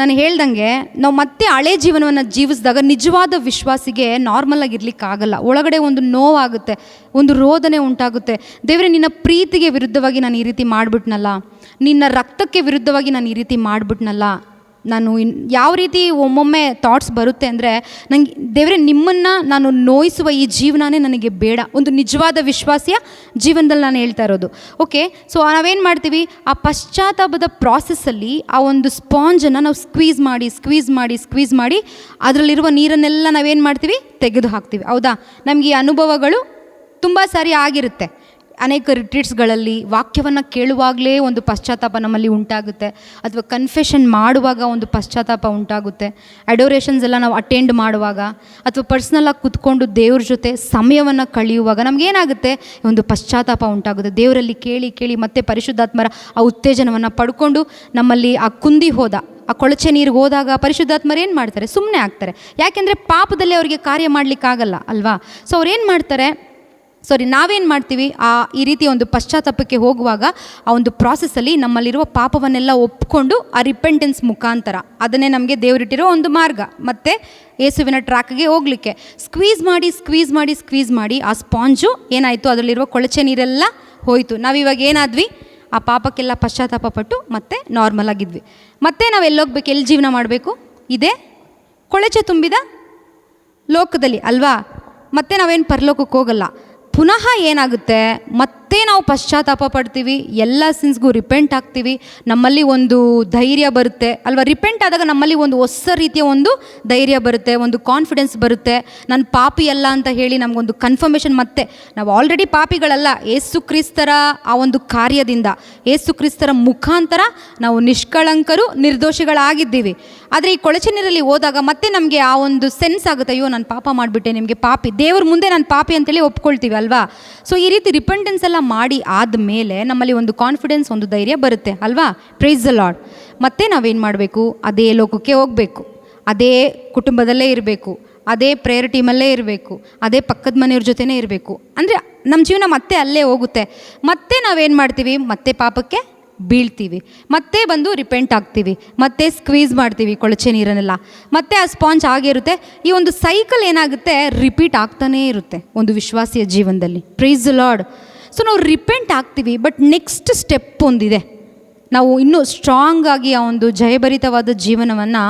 ನಾನು ಹೇಳ್ದಂಗೆ ನಾವು ಮತ್ತೆ ಹಳೆ ಜೀವನವನ್ನು ಜೀವಿಸಿದಾಗ ನಿಜವಾದ ವಿಶ್ವಾಸಿಗೆ ನಾರ್ಮಲಾಗಿ ಇರಲಿಕ್ಕಾಗಲ್ಲ. ಒಳಗಡೆ ಒಂದು ನೋವಾಗುತ್ತೆ, ಒಂದು ರೋದನೆ ಉಂಟಾಗುತ್ತೆ. ದೇವರೇ, ನಿನ್ನ ಪ್ರೀತಿಗೆ ವಿರುದ್ಧವಾಗಿ ನಾನು ಈ ರೀತಿ ಮಾಡಿಬಿಟ್ನಲ್ಲ, ನಿನ್ನ ರಕ್ತಕ್ಕೆ ವಿರುದ್ಧವಾಗಿ ನಾನು ಈ ರೀತಿ ಮಾಡಿಬಿಟ್ನಲ್ಲ. ನಾನು ಯಾವ ರೀತಿ ಒಮ್ಮೊಮ್ಮೆ ಥಾಟ್ಸ್ ಬರುತ್ತೆ ಅಂದರೆ, ನನಗೆ ದೇವರೇ ನಿಮ್ಮನ್ನು ನಾನು ನೋಯಿಸುವ ಈ ಜೀವನನೇ ನನಗೆ ಬೇಡ. ಒಂದು ನಿಜವಾದ ವಿಶ್ವಾಸಿಯ ಜೀವನದಲ್ಲಿ ನಾನು ಹೇಳ್ತಾ ಇರೋದು. ಓಕೆ, ಸೊ ನಾವೇನು ಮಾಡ್ತೀವಿ, ಆ ಪಶ್ಚಾತ್ತಾಪದ ಪ್ರಾಸೆಸ್ಸಲ್ಲಿ ಆ ಒಂದು ಸ್ಪಾಂಜನ್ನು ನಾವು ಸ್ಕ್ವೀಸ್ ಮಾಡಿ ಅದರಲ್ಲಿರುವ ನೀರನ್ನೆಲ್ಲ ನಾವೇನು ಮಾಡ್ತೀವಿ, ತೆಗೆದು ಹಾಕ್ತೀವಿ, ಹೌದಾ. ನಮಗೆ ಈ ಅನುಭವಗಳು ತುಂಬ ಸಾರಿ ಆಗಿರುತ್ತೆ. ಅನೇಕ ರಿಟ್ರೀಟ್ಸ್ಗಳಲ್ಲಿ ವಾಕ್ಯವನ್ನು ಕೇಳುವಾಗಲೇ ಒಂದು ಪಶ್ಚಾತ್ತಾಪ ನಮ್ಮಲ್ಲಿ ಉಂಟಾಗುತ್ತೆ, ಅಥವಾ ಕನ್ಫೆಷನ್ ಮಾಡುವಾಗ ಒಂದು ಪಶ್ಚಾತ್ತಾಪ ಉಂಟಾಗುತ್ತೆ, ಅಡೋರೇಷನ್ಸ್ ಎಲ್ಲ ನಾವು ಅಟೆಂಡ್ ಮಾಡುವಾಗ, ಅಥವಾ ಪರ್ಸ್ನಲಾಗಿ ಕುತ್ಕೊಂಡು ದೇವ್ರ ಜೊತೆ ಸಮಯವನ್ನು ಕಳೆಯುವಾಗ ನಮಗೇನಾಗುತ್ತೆ, ಒಂದು ಪಶ್ಚಾತ್ತಾಪ ಉಂಟಾಗುತ್ತೆ. ದೇವರಲ್ಲಿ ಕೇಳಿ ಮತ್ತೆ ಪರಿಶುದ್ಧಾತ್ಮರ ಆ ಉತ್ತೇಜನವನ್ನು ಪಡ್ಕೊಂಡು ನಮ್ಮಲ್ಲಿ ಆ ಕುಂದಿ ಹೋದ ಆ ಕೊಳಚೆ ನೀರಿಗೆ ಹೋದಾಗ ಪರಿಶುದ್ಧಾತ್ಮರು ಏನು ಮಾಡ್ತಾರೆ, ಸುಮ್ಮನೆ ಆಗ್ತಾರೆ. ಯಾಕೆಂದರೆ ಪಾಪದಲ್ಲಿ ಅವರಿಗೆ ಕಾರ್ಯ ಮಾಡಲಿಕ್ಕಾಗಲ್ಲ ಅಲ್ವಾ. ಸೊ ಅವ್ರು ಏನು ಮಾಡ್ತಾರೆ, ನಾವೇನು ಮಾಡ್ತೀವಿ, ಈ ರೀತಿ ಒಂದು ಪಶ್ಚಾತ್ತಾಪಕ್ಕೆ ಹೋಗುವಾಗ ಆ ಒಂದು ಪ್ರಾಸೆಸ್ಸಲ್ಲಿ ನಮ್ಮಲ್ಲಿರುವ ಪಾಪವನ್ನೆಲ್ಲ ಒಪ್ಕೊಂಡು ಆ ರಿಪೆಂಟೆನ್ಸ್ ಮುಖಾಂತರ, ಅದನ್ನೇ ನಮಗೆ ದೇವರಿಟ್ಟಿರೋ ಒಂದು ಮಾರ್ಗ, ಮತ್ತು ಯೇಸುವಿನ ಟ್ರ್ಯಾಕ್ಗೆ ಹೋಗಲಿಕ್ಕೆ ಸ್ಕ್ವೀಸ್ ಮಾಡಿ ಆ ಸ್ಪಾಂಜು ಏನಾಯಿತು, ಅದರಲ್ಲಿರುವ ಕೊಳಚೆ ನೀರೆಲ್ಲ ಹೋಯಿತು. ನಾವಿವಾಗ ಏನಾದ್ವಿ, ಆ ಪಾಪಕ್ಕೆಲ್ಲ ಪಶ್ಚಾತ್ತಾಪ ಪಟ್ಟು ಮತ್ತೆ ನಾರ್ಮಲ್ ಆಗಿದ್ವಿ. ಮತ್ತೆ ನಾವು ಎಲ್ಲೋಗ್ಬೇಕು, ಎಲ್ಲಿ ಜೀವನ ಮಾಡಬೇಕು, ಇದೇ ಕೊಳಚೆ ತುಂಬಿದ ಲೋಕದಲ್ಲಿ ಅಲ್ವಾ. ಮತ್ತೆ ನಾವೇನು ಪರಲೋಕಕ್ಕೆ ಹೋಗಲ್ಲ. ಪುನಃ ಏನಾಗುತ್ತೆ, ಮತ್ತೆ ನಾವು ಪಶ್ಚಾತ್ತಾಪ ಪಡ್ತೀವಿ, ಎಲ್ಲ ಸಿನ್ಸ್ಗೂ ರಿಪೆಂಟ್ ಆಗ್ತೀವಿ, ನಮ್ಮಲ್ಲಿ ಒಂದು ಧೈರ್ಯ ಬರುತ್ತೆ ಅಲ್ವಾ. ರಿಪೆಂಟ್ ಆದಾಗ ನಮ್ಮಲ್ಲಿ ಒಂದು ಹೊಸ ರೀತಿಯ ಒಂದು ಧೈರ್ಯ ಬರುತ್ತೆ, ಒಂದು ಕಾನ್ಫಿಡೆನ್ಸ್ ಬರುತ್ತೆ. ನಾನು ಪಾಪಿ ಅಲ್ಲ ಅಂತ ಹೇಳಿ ನಮಗೊಂದು ಕನ್ಫರ್ಮೇಷನ್. ಮತ್ತೆ ನಾವು ಆಲ್ರೆಡಿ ಪಾಪಿಗಳಲ್ಲ, ಏಸು ಕ್ರಿಸ್ತರ ಆ ಒಂದು ಕಾರ್ಯದಿಂದ, ಏಸು ಕ್ರಿಸ್ತರ ಮುಖಾಂತರ ನಾವು ನಿಷ್ಕಳಂಕರು ನಿರ್ದೋಷಿಗಳಾಗಿದ್ದೀವಿ. ಆದರೆ ಈ ಕೊಳಚೆ ನೀರಲ್ಲಿ ಹೋದಾಗ ಮತ್ತೆ ನಮಗೆ ಆ ಒಂದು ಸೆನ್ಸ್ ಆಗುತ್ತೆ, ಅಯ್ಯೋ ನಾನು ಪಾಪ ಮಾಡಿಬಿಟ್ಟೆ, ನಿಮಗೆ ಪಾಪಿ, ದೇವ್ರ ಮುಂದೆ ನಾನು ಪಾಪಿ ಅಂತೇಳಿ ಒಪ್ಕೊಳ್ತೀವಿ ಅಲ್ವಾ. ಸೊ ಈ ರೀತಿ ರಿಪೆಂಟೆನ್ಸ್ ಎಲ್ಲ ಮಾಡಿ ಆದಮೇಲೆ ನಮ್ಮಲ್ಲಿ ಒಂದು ಕಾನ್ಫಿಡೆನ್ಸ್, ಒಂದು ಧೈರ್ಯ ಬರುತ್ತೆ ಅಲ್ವಾ. Price the lord. ಮತ್ತೆ ನಾವೇನು ಮಾಡಬೇಕು, ಅದೇ ಲೋಕಕ್ಕೆ ಹೋಗಬೇಕು, ಅದೇ ಕುಟುಂಬದಲ್ಲೇ ಇರಬೇಕು, ಅದೇ ಪ್ರೇಯರ್ ಟೀಮಲ್ಲೇ ಇರಬೇಕು, ಅದೇ ಪಕ್ಕದ ಮನೆಯವ್ರ ಜೊತೆನೇ ಇರಬೇಕು. ಅಂದರೆ ನಮ್ಮ ಜೀವನ ಮತ್ತೆ ಅಲ್ಲೇ ಹೋಗುತ್ತೆ. ಮತ್ತೆ ನಾವೇನು ಮಾಡ್ತೀವಿ, ಮತ್ತೆ ಪಾಪಕ್ಕೆ ಬೀಳ್ತೀವಿ, ಮತ್ತೆ ಬಂದು ರಿಪೆಂಟ್ ಆಗ್ತೀವಿ, ಮತ್ತೆ ಸ್ಕ್ವೀಸ್ ಮಾಡ್ತೀವಿ ಕೊಳಚೆ ನೀರನ್ನೆಲ್ಲ, ಮತ್ತೆ ಆ ಸ್ಪಾಂಜ್ ಆಗಿರುತ್ತೆ. ಈ ಒಂದು ಸೈಕಲ್ ಏನಾಗುತ್ತೆ, ರಿಪೀಟ್ ಆಗ್ತಾನೇ ಇರುತ್ತೆ ಒಂದು ವಿಶ್ವಾಸಿಯ ಜೀವನದಲ್ಲಿ. Price the lord. ಸೊ ನಾವು ರಿಪೆಂಟ್ ಆಗ್ತೀವಿ, ಬಟ್ ನೆಕ್ಸ್ಟ್ ಸ್ಟೆಪ್ ಒಂದಿದೆ. ನಾವು ಇನ್ನೂ ಸ್ಟ್ರಾಂಗ್ ಆಗಿ ಆ ಒಂದು ಜಯಭರಿತವಾದ ಜೀವನವನ್ನು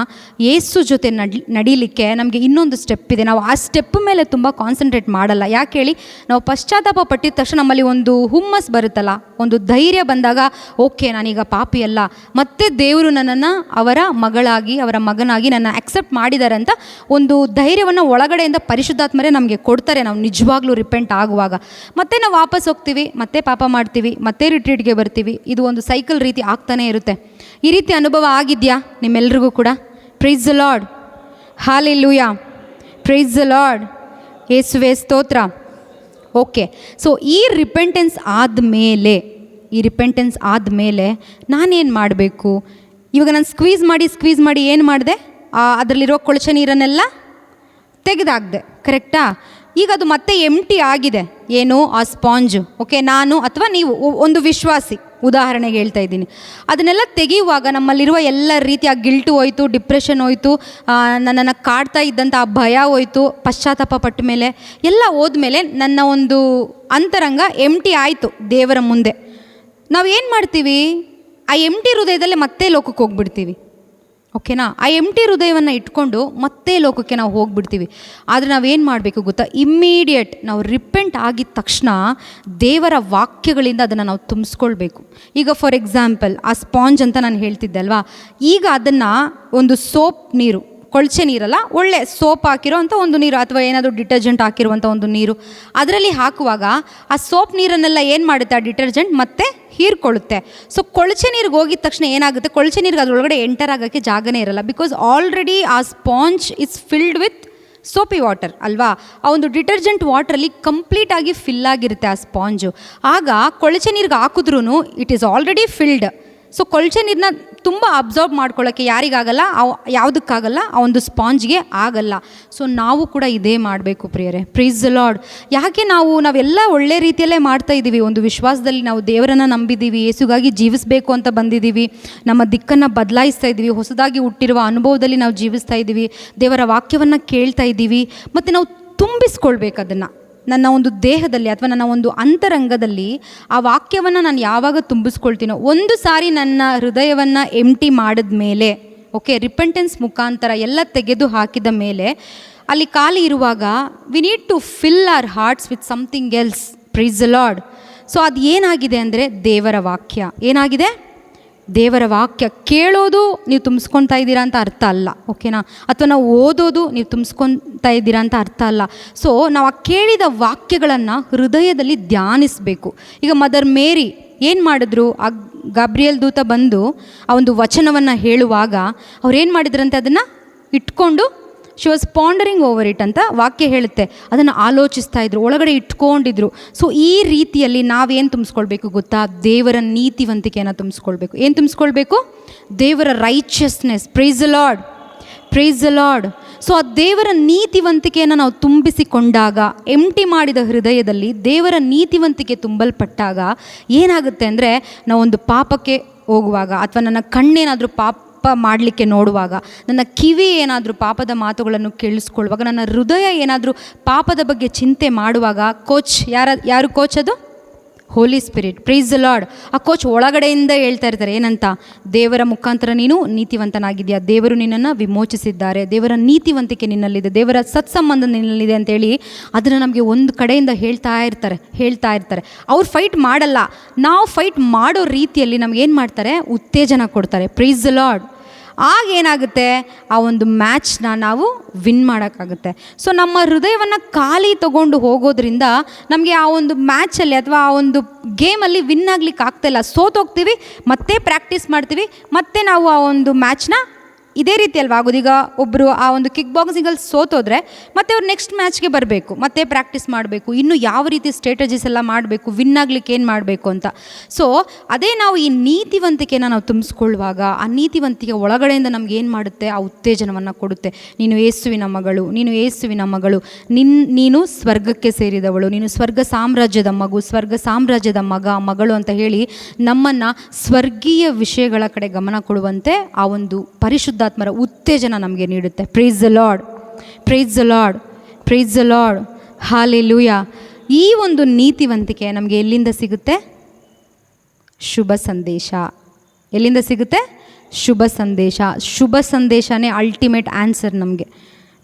ಯೇಸು ಜೊತೆ ನಡೀಲಿಕ್ಕೆ ನಮಗೆ ಇನ್ನೊಂದು ಸ್ಟೆಪ್ ಇದೆ. ನಾವು ಆ ಸ್ಟೆಪ್ ಮೇಲೆ ತುಂಬ ಕಾನ್ಸಂಟ್ರೇಟ್ ಮಾಡಲ್ಲ. ಯಾಕೆ ಹೇಳಿ, ನಾವು ಪಶ್ಚಾತ್ತಾಪ ಪಟ್ಟಿದ ತಕ್ಷಣ ನಮ್ಮಲ್ಲಿ ಒಂದು ಹುಮ್ಮಸ್ ಬರುತ್ತಲ್ಲ, ಒಂದು ಧೈರ್ಯ ಬಂದಾಗ, ಓಕೆ ನಾನೀಗ ಪಾಪಿ ಅಲ್ಲ, ಮತ್ತೆ ದೇವರು ನನ್ನನ್ನು ಅವರ ಮಗಳಾಗಿ, ಅವರ ಮಗನಾಗಿ ನನ್ನ ಆಕ್ಸೆಪ್ಟ್ ಮಾಡಿದ್ದಾರೆ ಅಂತ ಒಂದು ಧೈರ್ಯವನ್ನು ಒಳಗಡೆಯಿಂದ ಪರಿಶುದ್ಧಾತ್ಮರೇ ನಮಗೆ ಕೊಡ್ತಾರೆ. ನಾವು ನಿಜವಾಗ್ಲೂ ರಿಪೆಂಟ್ ಆಗುವಾಗ ಮತ್ತೆ ನಾವು ವಾಪಸ್ ಹೋಗ್ತೀವಿ, ಮತ್ತೆ ಪಾಪ ಮಾಡ್ತೀವಿ, ಮತ್ತೆ ರಿಟ್ರೀಟ್ಗೆ ಬರ್ತೀವಿ. ಇದು ಒಂದು ಸೈಕಲ್ ರೀತಿ ಆಗ್ತಾನೆ ಇರುತ್ತೆ. ಈ ರೀತಿ ಅನುಭವ ಆಗಿದೆಯಾ ನಿಮ್ಮೆಲ್ರಿಗೂ ಕೂಡ? Price the Lord, hallelujah, price the lord, ಯೇಸುವೇ ಸ್ತೋತ್ರ. ಓಕೆ, ಸೊ ಈ ರಿಪೆಂಟೆನ್ಸ್ ಆದಮೇಲೆ ನಾನೇನು ಮಾಡಬೇಕು? ಇವಾಗ ನಾನು ಸ್ಕ್ವೀಸ್ ಮಾಡಿ ಏನು ಮಾಡಿದೆ, ಅದರಲ್ಲಿರೋ ಕೊಳಚೆ ನೀರನ್ನೆಲ್ಲ ತೆಗೆದಾಕ್ದೆ, ಕರೆಕ್ಟಾ? ಈಗ ಅದು ಮತ್ತೆ ಎಂಟಿ ಆಗಿದೆ, ಏನು, ಆ ಸ್ಪಾಂಜು. ಓಕೆ, ನಾನು ಅಥವಾ ನೀವು ಒಂದು ವಿಶ್ವಾಸಿ, ಉದಾಹರಣೆಗೆ ಹೇಳ್ತಾ ಇದ್ದೀನಿ, ಅದನ್ನೆಲ್ಲ ತೆಗೆಯುವಾಗ ನಮ್ಮಲ್ಲಿರುವ ಎಲ್ಲ ರೀತಿಯ ಗಿಲ್ಟು ಹೋಯ್ತು, ಡಿಪ್ರೆಷನ್ ಹೋಯ್ತು, ನನ್ನನ್ನು ಕಾಡ್ತಾ ಇದ್ದಂಥ ಆ ಭಯ ಹೋಯ್ತು, ಪಶ್ಚಾತ್ತಾಪ ಪಟ್ಟ ಮೇಲೆ ಎಲ್ಲ ಹೋದ್ಮೇಲೆ ನನ್ನ ಒಂದು ಅಂತರಂಗ ಎಂಟಿ ಆಯಿತು ದೇವರ ಮುಂದೆ. ನಾವು ಏನು ಮಾಡ್ತೀವಿ, ಆ ಎಂಟಿ ಹೃದಯದಲ್ಲೇ ಮತ್ತೆ ಲೋಕಕ್ಕೆ ಹೋಗ್ಬಿಡ್ತೀವಿ. ಓಕೆನಾ. ಆ ಎಂಟಿ ಹೃದಯವನ್ನು ಇಟ್ಕೊಂಡು ಮತ್ತೆ ಲೋಕಕ್ಕೆ ನಾವು ಹೋಗ್ಬಿಡ್ತೀವಿ. ಆದರೆ ನಾವೇನು ಮಾಡಬೇಕು ಗೊತ್ತಾ, ಇಮ್ಮಿಡಿಯೇಟ್ ನಾವು ರಿಪೆಂಟ್ ಆಗಿದ ತಕ್ಷಣ ದೇವರ ವಾಕ್ಯಗಳಿಂದ ಅದನ್ನು ನಾವು ತುಂಬಿಸ್ಕೊಳ್ಬೇಕು. ಈಗ ಫಾರ್ ಎಕ್ಸಾಂಪಲ್ ಆ ಸ್ಪಾಂಜ್ ಅಂತ ನಾನು ಹೇಳ್ತಿದ್ದೆ ಅಲ್ವಾ, ಈಗ ಅದನ್ನು ಒಂದು ಸೋಪ್ ನೀರು, ಕೊಳಚೆ ನೀರಲ್ಲ, ಒಳ್ಳೆ ಸೋಪ್ ಹಾಕಿರೋ ಅಂಥ ಒಂದು ನೀರು ಅಥವಾ ಏನಾದರೂ ಡಿಟರ್ಜೆಂಟ್ ಹಾಕಿರುವಂಥ ಒಂದು ನೀರು, ಅದರಲ್ಲಿ ಹಾಕುವಾಗ ಆ ಸೋಪ್ ನೀರನ್ನೆಲ್ಲ ಏನು ಮಾಡುತ್ತೆ, ಆ ಡಿಟರ್ಜೆಂಟ್ ಮತ್ತೆ ಹೀರ್ಕೊಳ್ಳುತ್ತೆ. ಸೊ ಕೊಳಚೆ ನೀರಿಗೆ ಹೋಗಿದ ತಕ್ಷಣ ಏನಾಗುತ್ತೆ, ಕೊಳಚೆ ನೀರಿಗೆ ಅದರೊಳಗಡೆ ಎಂಟರ್ ಆಗೋಕ್ಕೆ ಜಾಗನೇ ಇರಲ್ಲ. ಬಿಕಾಸ್ ಆಲ್ರೆಡಿ ಆ sponge is filled with soapy water ಅಲ್ವಾ. ಆ ಒಂದು ಡಿಟರ್ಜೆಂಟ್ ವಾಟ್ರಲ್ಲಿ ಕಂಪ್ಲೀಟಾಗಿ ಫಿಲ್ ಆಗಿರುತ್ತೆ ಆ ಸ್ಪಾಂಜು. ಆಗ ಕೊಳಚೆ ನೀರಿಗೆ ಹಾಕಿದ್ರೂ it is already filled. So ಕೊಳಚೆ ನೀರನ್ನ ತುಂಬ ಅಬ್ಸರ್ವ್ ಮಾಡ್ಕೊಳ್ಳೋಕ್ಕೆ ಯಾರಿಗಾಗಲ್ಲ, ಯಾವುದಕ್ಕಾಗಲ್ಲ, ಆ ಒಂದು ಸ್ಪಾಂಜ್ಗೆ ಆಗಲ್ಲ. ಸೊ ನಾವು ಕೂಡ ಇದೇ ಮಾಡಬೇಕು ಪ್ರಿಯರೇ. Price the lord. ಯಾಕೆ ನಾವೆಲ್ಲ ಒಳ್ಳೆ ರೀತಿಯಲ್ಲೇ ಮಾಡ್ತಾ ಇದ್ದೀವಿ, ಒಂದು ವಿಶ್ವಾಸದಲ್ಲಿ ನಾವು ದೇವರನ್ನು ನಂಬಿದ್ದೀವಿ, ಯೇಸುಗಾಗಿ ಜೀವಿಸಬೇಕು ಅಂತ ಬಂದಿದ್ದೀವಿ, ನಮ್ಮ ದಿಕ್ಕನ್ನು ಬದಲಾಯಿಸ್ತಾ ಇದ್ದೀವಿ, ಹೊಸದಾಗಿ ಹುಟ್ಟಿರುವ ಅನುಭವದಲ್ಲಿ ನಾವು ಜೀವಿಸ್ತಾ ಇದ್ದೀವಿ, ದೇವರ ವಾಕ್ಯವನ್ನು ಕೇಳ್ತಾ ಇದ್ದೀವಿ. ಮತ್ತು ನಾವು ತುಂಬಿಸ್ಕೊಳ್ಬೇಕು ಅದನ್ನು ನನ್ನ ಒಂದು ದೇಹದಲ್ಲಿ ಅಥವಾ ನನ್ನ ಒಂದು ಅಂತರಂಗದಲ್ಲಿ. ಆ ವಾಕ್ಯವನ್ನು ನಾನು ಯಾವಾಗ ತುಂಬಿಸ್ಕೊಳ್ತೀನೋ, ಒಂದು ಸಾರಿ ನನ್ನ ಹೃದಯವನ್ನು ಎಂಟಿ ಮಾಡಿದ ಮೇಲೆ, ಓಕೆ, ರಿಪೆಂಟೆನ್ಸ್ ಮುಖಾಂತರ ಎಲ್ಲ ತೆಗೆದು ಹಾಕಿದ ಮೇಲೆ, ಅಲ್ಲಿ ಖಾಲಿ ಇರುವಾಗ we need to fill our hearts with something else. Praise the lord. So ಅದು ಏನಾಗಿದೆ ಅಂದರೆ ದೇವರ ವಾಕ್ಯ. ಏನಾಗಿದೆ? ದೇವರ ವಾಕ್ಯ. ಕೇಳೋದು ನೀವು ತುಂಬಿಸ್ಕೊತಾ ಇದ್ದೀರಾ ಅಂತ ಅರ್ಥ ಅಲ್ಲ, ಓಕೆನಾ. ಅಥವಾ ನಾವು ಓದೋದು ನೀವು ತುಂಬಿಸ್ಕೊತಾ ಇದ್ದೀರಾ ಅಂತ ಅರ್ಥ ಅಲ್ಲ. ಸೊ ನಾವು ಆ ಕೇಳಿದ ವಾಕ್ಯಗಳನ್ನು ಹೃದಯದಲ್ಲಿ ಧ್ಯಾನಿಸಬೇಕು. ಈಗ ಮದರ್ ಮೇರಿ ಏನು ಮಾಡಿದ್ರು, ಆ ಗಾಬ್ರಿಯಲ್ ದೂತ ಬಂದು ಆ ಒಂದು ವಚನವನ್ನು ಹೇಳುವಾಗ ಅವ್ರು ಏನು ಮಾಡಿದ್ರಂತೆ, ಅದನ್ನು ಇಟ್ಕೊಂಡು ಶಿ ವಾಸ್ ಪಾಂಡರಿಂಗ್ ಓವರ್ ಇಟ್ ಅಂತ ವಾಕ್ಯ ಹೇಳುತ್ತೆ. ಅದನ್ನು ಆಲೋಚಿಸ್ತಾ ಇದ್ರು, ಒಳಗಡೆ ಇಟ್ಕೊಂಡಿದ್ರು. ಸೊ ಈ ರೀತಿಯಲ್ಲಿ ನಾವೇನು ತುಂಬಿಸ್ಕೊಳ್ಬೇಕು ಗೊತ್ತಾ, ದೇವರ ನೀತಿವಂತಿಕೆಯನ್ನು ತುಂಬಿಸ್ಕೊಳ್ಬೇಕು. ಏನು ತುಂಬಿಸ್ಕೊಳ್ಬೇಕು? ದೇವರ righteousness. Price the Lord, praise the lord. So ಆ ದೇವರ ನೀತಿವಂತಿಕೆಯನ್ನು ನಾವು ತುಂಬಿಸಿಕೊಂಡಾಗ, ಎಂಟಿ ಮಾಡಿದ ಹೃದಯದಲ್ಲಿ ದೇವರ ನೀತಿವಂತಿಕೆ ತುಂಬಲ್ಪಟ್ಟಾಗ ಏನಾಗುತ್ತೆ ಅಂದರೆ, ನಾವೊಂದು ಪಾಪಕ್ಕೆ ಹೋಗುವಾಗ ಅಥವಾ ನನ್ನ ಕಣ್ಣೇನಾದರೂ ಪಾಪ ಮಾಡಲಿಕ್ಕೆ ನೋಡುವಾಗ, ನನ್ನ ಕಿವಿ ಏನಾದರೂ ಪಾಪದ ಮಾತುಗಳನ್ನು ಕೇಳಿಸ್ಕೊಳ್ಳುವಾಗ, ನನ್ನ ಹೃದಯ ಏನಾದರೂ ಪಾಪದ ಬಗ್ಗೆ ಚಿಂತೆ ಮಾಡುವಾಗ, ಯಾರು ಕೋಚ್? ಅದು ಹೋಲಿ ಸ್ಪಿರಿಟ್. Praise the lord. ಆ ಕೋಚ್ ಒಳಗಡೆಯಿಂದ ಹೇಳ್ತಾ ಇರ್ತಾರೆ ಏನಂತ, ದೇವರ ಮುಖಾಂತರ ನೀನು ನೀತಿವಂತನಾಗಿದೆಯಾ, ದೇವರು ನಿನ್ನನ್ನು ವಿಮೋಚಿಸಿದ್ದಾರೆ, ದೇವರ ನೀತಿವಂತಿಕೆ ನಿನ್ನಲ್ಲಿದೆ, ದೇವರ ಸತ್ಸಂಬಂಧ ನಿನ್ನಲ್ಲಿದೆ ಅಂತೇಳಿ ಅದನ್ನು ನಮಗೆ ಒಂದು ಕಡೆಯಿಂದ ಹೇಳ್ತಾ ಇರ್ತಾರೆ. ಅವ್ರು ಫೈಟ್ ಮಾಡಲ್ಲ, ನಾವು ಫೈಟ್ ಮಾಡೋ ರೀತಿಯಲ್ಲಿ ನಮಗೇನು ಮಾಡ್ತಾರೆ, ಉತ್ತೇಜನ ಕೊಡ್ತಾರೆ. Price the lord. ಆಗೇನಾಗುತ್ತೆ, ಆ ಒಂದು ಮ್ಯಾಚ್ನ ನಾವು ವಿನ್ ಮಾಡೋಕ್ಕಾಗುತ್ತೆ. ಸೊ ನಮ್ಮ ಹೃದಯವನ್ನು ಖಾಲಿ ತೊಗೊಂಡು ಹೋಗೋದ್ರಿಂದ ನಮಗೆ ಆ ಒಂದು ಮ್ಯಾಚಲ್ಲಿ ಅಥವಾ ಆ ಒಂದು ಗೇಮಲ್ಲಿ ವಿನ್ ಆಗ್ಲಿಕ್ಕೆ ಆಗ್ತಾಯಿಲ್ಲ, ಸೋತೋಗ್ತೀವಿ, ಮತ್ತೆ ಪ್ರಾಕ್ಟೀಸ್ ಮಾಡ್ತೀವಿ, ಮತ್ತೆ ನಾವು ಆ ಒಂದು ಮ್ಯಾಚ್ನ ಇದೇ ರೀತಿ ಅಲ್ವಾ ಆಗೋದು. ಈಗ ಒಬ್ಬರು ಆ ಒಂದು ಕಿಕ್ ಬಾಕ್ಸಿಂಗಲ್ಲಿ ಸೋತೋದ್ರೆ ಮತ್ತೆ ಅವ್ರು ನೆಕ್ಸ್ಟ್ ಮ್ಯಾಚ್ಗೆ ಬರಬೇಕು, ಮತ್ತೆ ಪ್ರಾಕ್ಟೀಸ್ ಮಾಡಬೇಕು, ಇನ್ನು ಯಾವ ರೀತಿ ಸ್ಟ್ರಾಟಜೀಸ್ ಎಲ್ಲ ಮಾಡಬೇಕು, ವಿನ್ ಆಗ್ಲಿಕ್ಕೆ ಏನು ಮಾಡಬೇಕು ಅಂತ. ಸೊ ಅದೇ ನಾವು ಈ ನೀತಿವಂತಿಕೆನ ನಾವು ತುಂಬಿಸ್ಕೊಳ್ಳುವಾಗ, ಆ ನೀತಿವಂತಿಕೆ ಒಳಗಡೆಯಿಂದ ನಮ್ಗೆ ಏನು ಮಾಡುತ್ತೆ, ಆ ಉತ್ತೇಜನವನ್ನು ಕೊಡುತ್ತೆ. ನೀನು ಯೇಸುವಿನ ಮಗಳು, ನೀನು ಯೇಸುವಿನ ಮಗಳು, ನೀನು ಸ್ವರ್ಗಕ್ಕೆ ಸೇರಿದವಳು, ನೀನು ಸ್ವರ್ಗ ಸಾಮ್ರಾಜ್ಯದ ಮಗು, ಸ್ವರ್ಗ ಸಾಮ್ರಾಜ್ಯದ ಮಗಳು ಅಂತ ಹೇಳಿ ನಮ್ಮನ್ನು ಸ್ವರ್ಗೀಯ ವಿಷಯಗಳ ಕಡೆ ಗಮನ ಕೊಡುವಂತೆ ಆ ಒಂದು ಪರಿಶುದ್ಧಾತ್ಮರ ಉತ್ತೇಜನ ನಮಗೆ ನೀಡುತ್ತೆ. Price the Lord, praise the Lord, praise the Lord. Hallelujah. ಈ ಒಂದು ನೀತಿವಂತಿಕೆ ನಮಗೆ ಎಲ್ಲಿಂದ ಸಿಗುತ್ತೆ? ಶುಭ ಸಂದೇಶ. ಎಲ್ಲಿಂದ ಸಿಗುತ್ತೆ? ಶುಭ ಸಂದೇಶ. ಶುಭ ಸಂದೇಶನೇ ಅಲ್ಟಿಮೇಟ್ ಆನ್ಸರ್ ನಮಗೆ.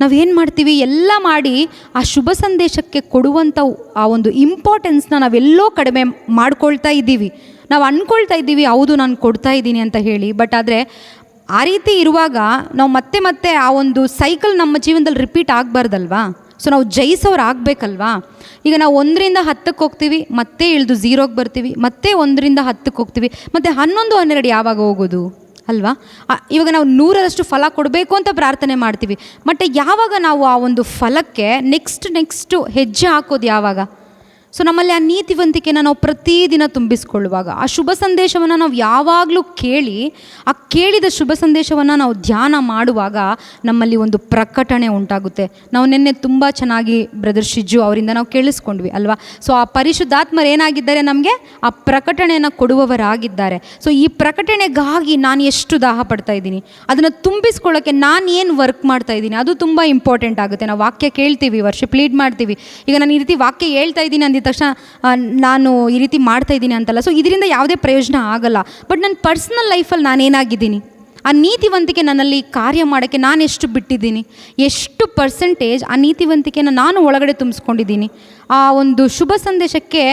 ನಾವೇನು ಮಾಡ್ತೀವಿ, ಎಲ್ಲ ಮಾಡಿ ಆ ಶುಭ ಸಂದೇಶಕ್ಕೆ ಕೊಡುವಂಥ ಆ ಒಂದು ಇಂಪಾರ್ಟೆನ್ಸ್ನ ನಾವೆಲ್ಲೋ ಕಡಿಮೆ ಮಾಡ್ಕೊಳ್ತಾ ಇದ್ದೀವಿ. ನಾವು ಅಂದ್ಕೊಳ್ತಾ ಇದ್ದೀವಿ, ಹೌದು ನಾನು ಕೊಡ್ತಾ ಇದ್ದೀನಿ ಅಂತ ಹೇಳಿ. ಬಟ್ ಆದರೆ ಆ ರೀತಿ ಇರುವಾಗ ನಾವು ಮತ್ತೆ ಆ ಒಂದು ಸೈಕಲ್ ನಮ್ಮ ಜೀವನದಲ್ಲಿ ರಿಪೀಟ್ ಆಗಬಾರ್ದಲ್ವಾ. ಸೊ ನಾವು ಜಯಿಸೋರು ಆಗಬೇಕಲ್ವಾ. ಈಗ ನಾವು 1ರಿಂದ 10ಕ್ಕೆ ಹೋಗ್ತೀವಿ, ಮತ್ತೆ ಇಳಿದು 0ಗೆ ಬರ್ತೀವಿ, ಮತ್ತೆ 1ರಿಂದ 10ಕ್ಕೆ ಹೋಗ್ತೀವಿ, ಮತ್ತು 11, 12 ಯಾವಾಗ ಹೋಗೋದು ಅಲ್ವಾ. ಇವಾಗ ನಾವು 100ರಷ್ಟು ಫಲ ಕೊಡಬೇಕು ಅಂತ ಪ್ರಾರ್ಥನೆ ಮಾಡ್ತೀವಿ, ಬಟ್ ಯಾವಾಗ ನಾವು ಆ ಒಂದು ಫಲಕ್ಕೆ ನೆಕ್ಸ್ಟು ಹೆಜ್ಜೆ ಹಾಕೋದು ಯಾವಾಗ? ಸೊ ನಮ್ಮಲ್ಲಿ ಆ ನೀತಿವಂತಿಕೆನ ನಾವು ಪ್ರತಿದಿನ ತುಂಬಿಸ್ಕೊಳ್ಳುವಾಗ, ಆ ಶುಭ ಸಂದೇಶವನ್ನು ನಾವು ಯಾವಾಗಲೂ ಕೇಳಿ, ಆ ಕೇಳಿದ ಶುಭ ಸಂದೇಶವನ್ನು ನಾವು ಧ್ಯಾನ ಮಾಡುವಾಗ ನಮ್ಮಲ್ಲಿ ಒಂದು ಪ್ರಕಟಣೆ ಉಂಟಾಗುತ್ತೆ. ನಾವು ನಿನ್ನೆ ತುಂಬ ಚೆನ್ನಾಗಿ ಬ್ರದರ್ ಶಿಜ್ಜು ಅವರಿಂದ ನಾವು ಕೇಳಿಸ್ಕೊಂಡ್ವಿ ಅಲ್ವಾ. ಸೊ ಆ ಪರಿಶುದ್ಧಾತ್ಮರು ಏನಾಗಿದ್ದಾರೆ, ನಮಗೆ ಆ ಪ್ರಕಟಣೆಯನ್ನು ಕೊಡುವವರಾಗಿದ್ದಾರೆ. ಸೊ ಈ ಪ್ರಕಟಣೆಗಾಗಿ ನಾನು ಎಷ್ಟು ದಾಹ ಪಡ್ತಾ ಇದ್ದೀನಿ, ಅದನ್ನು ತುಂಬಿಸ್ಕೊಳ್ಳೋಕ್ಕೆ ನಾನು ಏನು ವರ್ಕ್ ಮಾಡ್ತಾ ಇದ್ದೀನಿ, ಅದು ತುಂಬ ಇಂಪಾರ್ಟೆಂಟ್ ಆಗುತ್ತೆ. ನಾವು ವಾಕ್ಯ ಕೇಳ್ತೀವಿ, ವರ್ಷಿಪ್ ಲೀಡ್ ಮಾಡ್ತೀವಿ. ಈಗ ನಾನು ಈ ರೀತಿ ವಾಕ್ಯ ಹೇಳ್ತಾ ಇದ್ದೀನಿ ಅಂದಿದ ತಕ್ಷಣ ನಾನು ಈ ರೀತಿ ಮಾಡ್ತಾ ಇದ್ದೀನಿ ಅಂತಲ್ಲ. ಸೊ ಇದರಿಂದ ಯಾವುದೇ ಪ್ರಯೋಜನ ಆಗಲ್ಲ. ಬಟ್ ನನ್ನ ಪರ್ಸ್ನಲ್ ಲೈಫಲ್ಲಿ ನಾನೇನಾಗಿದ್ದೀನಿ, ಆ ನೀತಿವಂತಿಕೆ ನನ್ನಲ್ಲಿ ಕಾರ್ಯ ಮಾಡೋಕ್ಕೆ ನಾನು ಎಷ್ಟು ಬಿಟ್ಟಿದ್ದೀನಿ, ಎಷ್ಟು ಪರ್ಸೆಂಟೇಜ್ ಆ ನೀತಿವಂತಿಕೆನ ನಾನು ಒಳಗಡೆ ತುಂಬಿಸ್ಕೊಂಡಿದ್ದೀನಿ, ಆ ಒಂದು ಶುಭ ಸಂದೇಶಕ್ಕೆ